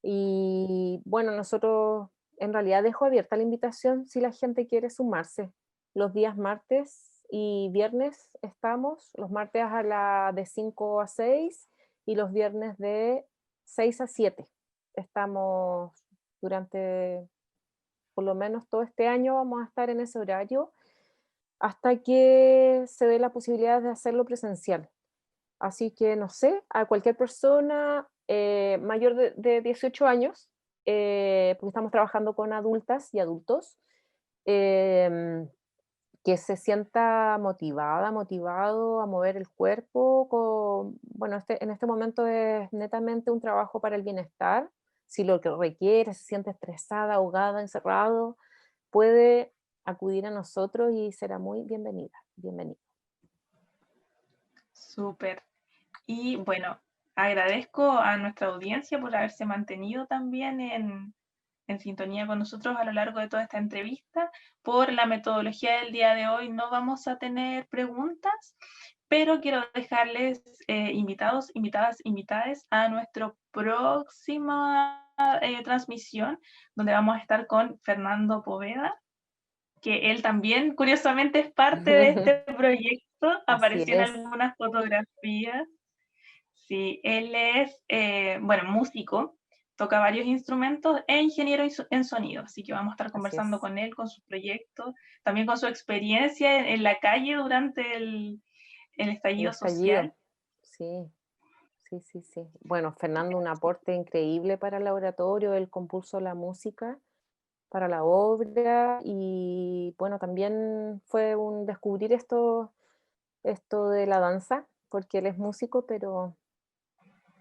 [SPEAKER 3] Y bueno, nosotros en realidad dejo abierta la invitación si la gente quiere sumarse. Los días martes y viernes estamos, los martes de 5 a 6 y los viernes de 6 a 7. Estamos durante, por lo menos todo este año, vamos a estar en ese horario hasta que se dé la posibilidad de hacerlo presencial. Así que, no sé, a cualquier persona mayor de 18 años, porque estamos trabajando con adultas y adultos, que se sienta motivado a mover el cuerpo. Bueno, en este momento es netamente un trabajo para el bienestar. Si lo que requiere, se siente estresada, ahogada, encerrado, puede acudir a nosotros y será muy bienvenido.
[SPEAKER 1] Súper. Y bueno, agradezco a nuestra audiencia por haberse mantenido también en sintonía con nosotros a lo largo de toda esta entrevista. Por la metodología del día de hoy no vamos a tener preguntas, pero quiero dejarles invitadas a nuestra próxima transmisión, donde vamos a estar con Fernando Poveda, que él también, curiosamente, es parte de este proyecto, apareció en algunas fotografías. Sí, él es, bueno, músico, toca varios instrumentos e ingeniero en sonido, así que vamos a estar conversando con él, con su proyecto, también con su experiencia en la calle durante el estallido social.
[SPEAKER 3] Sí. Bueno, Fernando, un aporte increíble para el laboratorio, él compuso la música para la obra y bueno, también fue un descubrir esto de la danza, porque él es músico, pero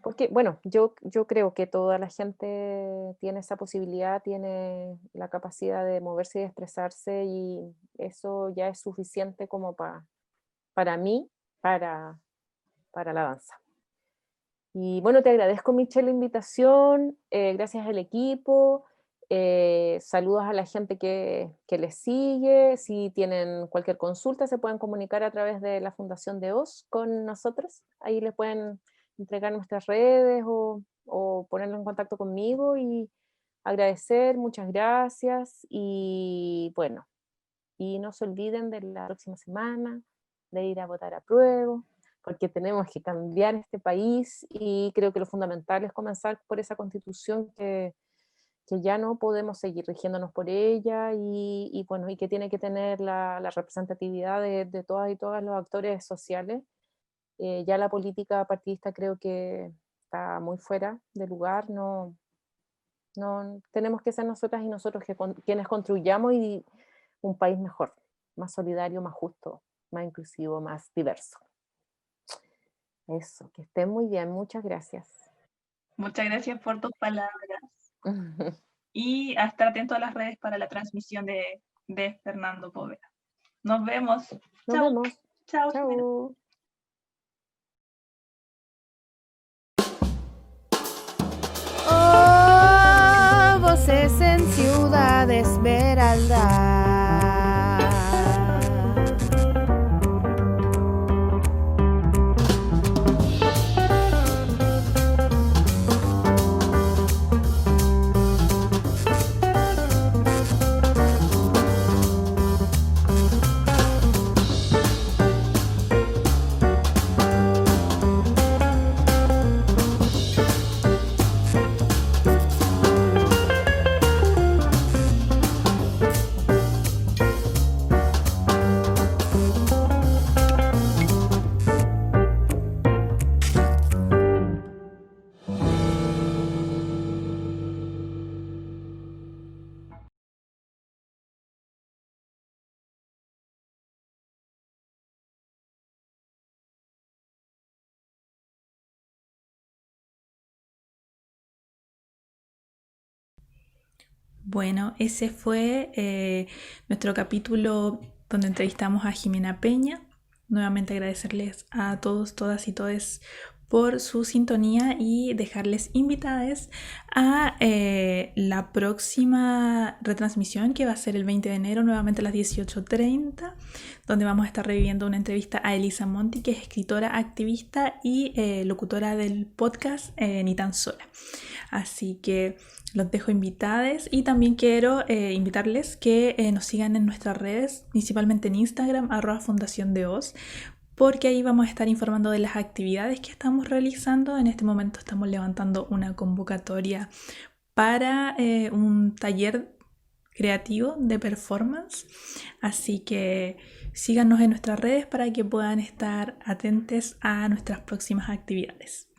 [SPEAKER 3] porque, bueno, yo creo que toda la gente tiene esa posibilidad, tiene la capacidad de moverse y de expresarse y eso ya es suficiente como para mí, para la danza. Y bueno, te agradezco, Michelle, la invitación, gracias al equipo, saludos a la gente que les sigue, si tienen cualquier consulta se pueden comunicar a través de la Fundación de Oz con nosotros, ahí les pueden entregar nuestras redes o ponerlo en contacto conmigo y agradecer, muchas gracias y bueno, y no se olviden de la próxima semana, de ir a votar a prueba, porque tenemos que cambiar este país y creo que lo fundamental es comenzar por esa constitución que ya no podemos seguir rigiéndonos por ella y bueno, y que tiene que tener la representatividad de todas y todos los actores sociales. Ya la política partidista creo que está muy fuera de lugar, no tenemos que ser nosotras y nosotros quienes construyamos y un país mejor, más solidario, más justo, más inclusivo, más diverso. Eso, que estén muy bien, muchas gracias.
[SPEAKER 1] Muchas gracias por tus palabras. Y a estar atento a las redes para la transmisión de Fernando Poveda. Nos vemos.
[SPEAKER 3] Nos vemos.
[SPEAKER 1] Chao.
[SPEAKER 3] Chao.
[SPEAKER 2] Oh, voces en Ciudad Esmeralda.
[SPEAKER 1] Bueno, ese fue nuestro capítulo donde entrevistamos a Jimena Peña. Nuevamente agradecerles a todos, todas y todes por su sintonía y dejarles invitadas a la próxima retransmisión, que va a ser el 20 de enero, nuevamente a las 18:30, donde vamos a estar reviviendo una entrevista a Elisa Monti, que es escritora, activista y locutora del podcast Ni Tan Sola. Así que los dejo invitados y también quiero invitarles que nos sigan en nuestras redes, principalmente en Instagram, @fundaciondeos, porque ahí vamos a estar informando de las actividades que estamos realizando. En este momento estamos levantando una convocatoria para un taller creativo de performance, así que síganos en nuestras redes para que puedan estar atentos a nuestras próximas actividades.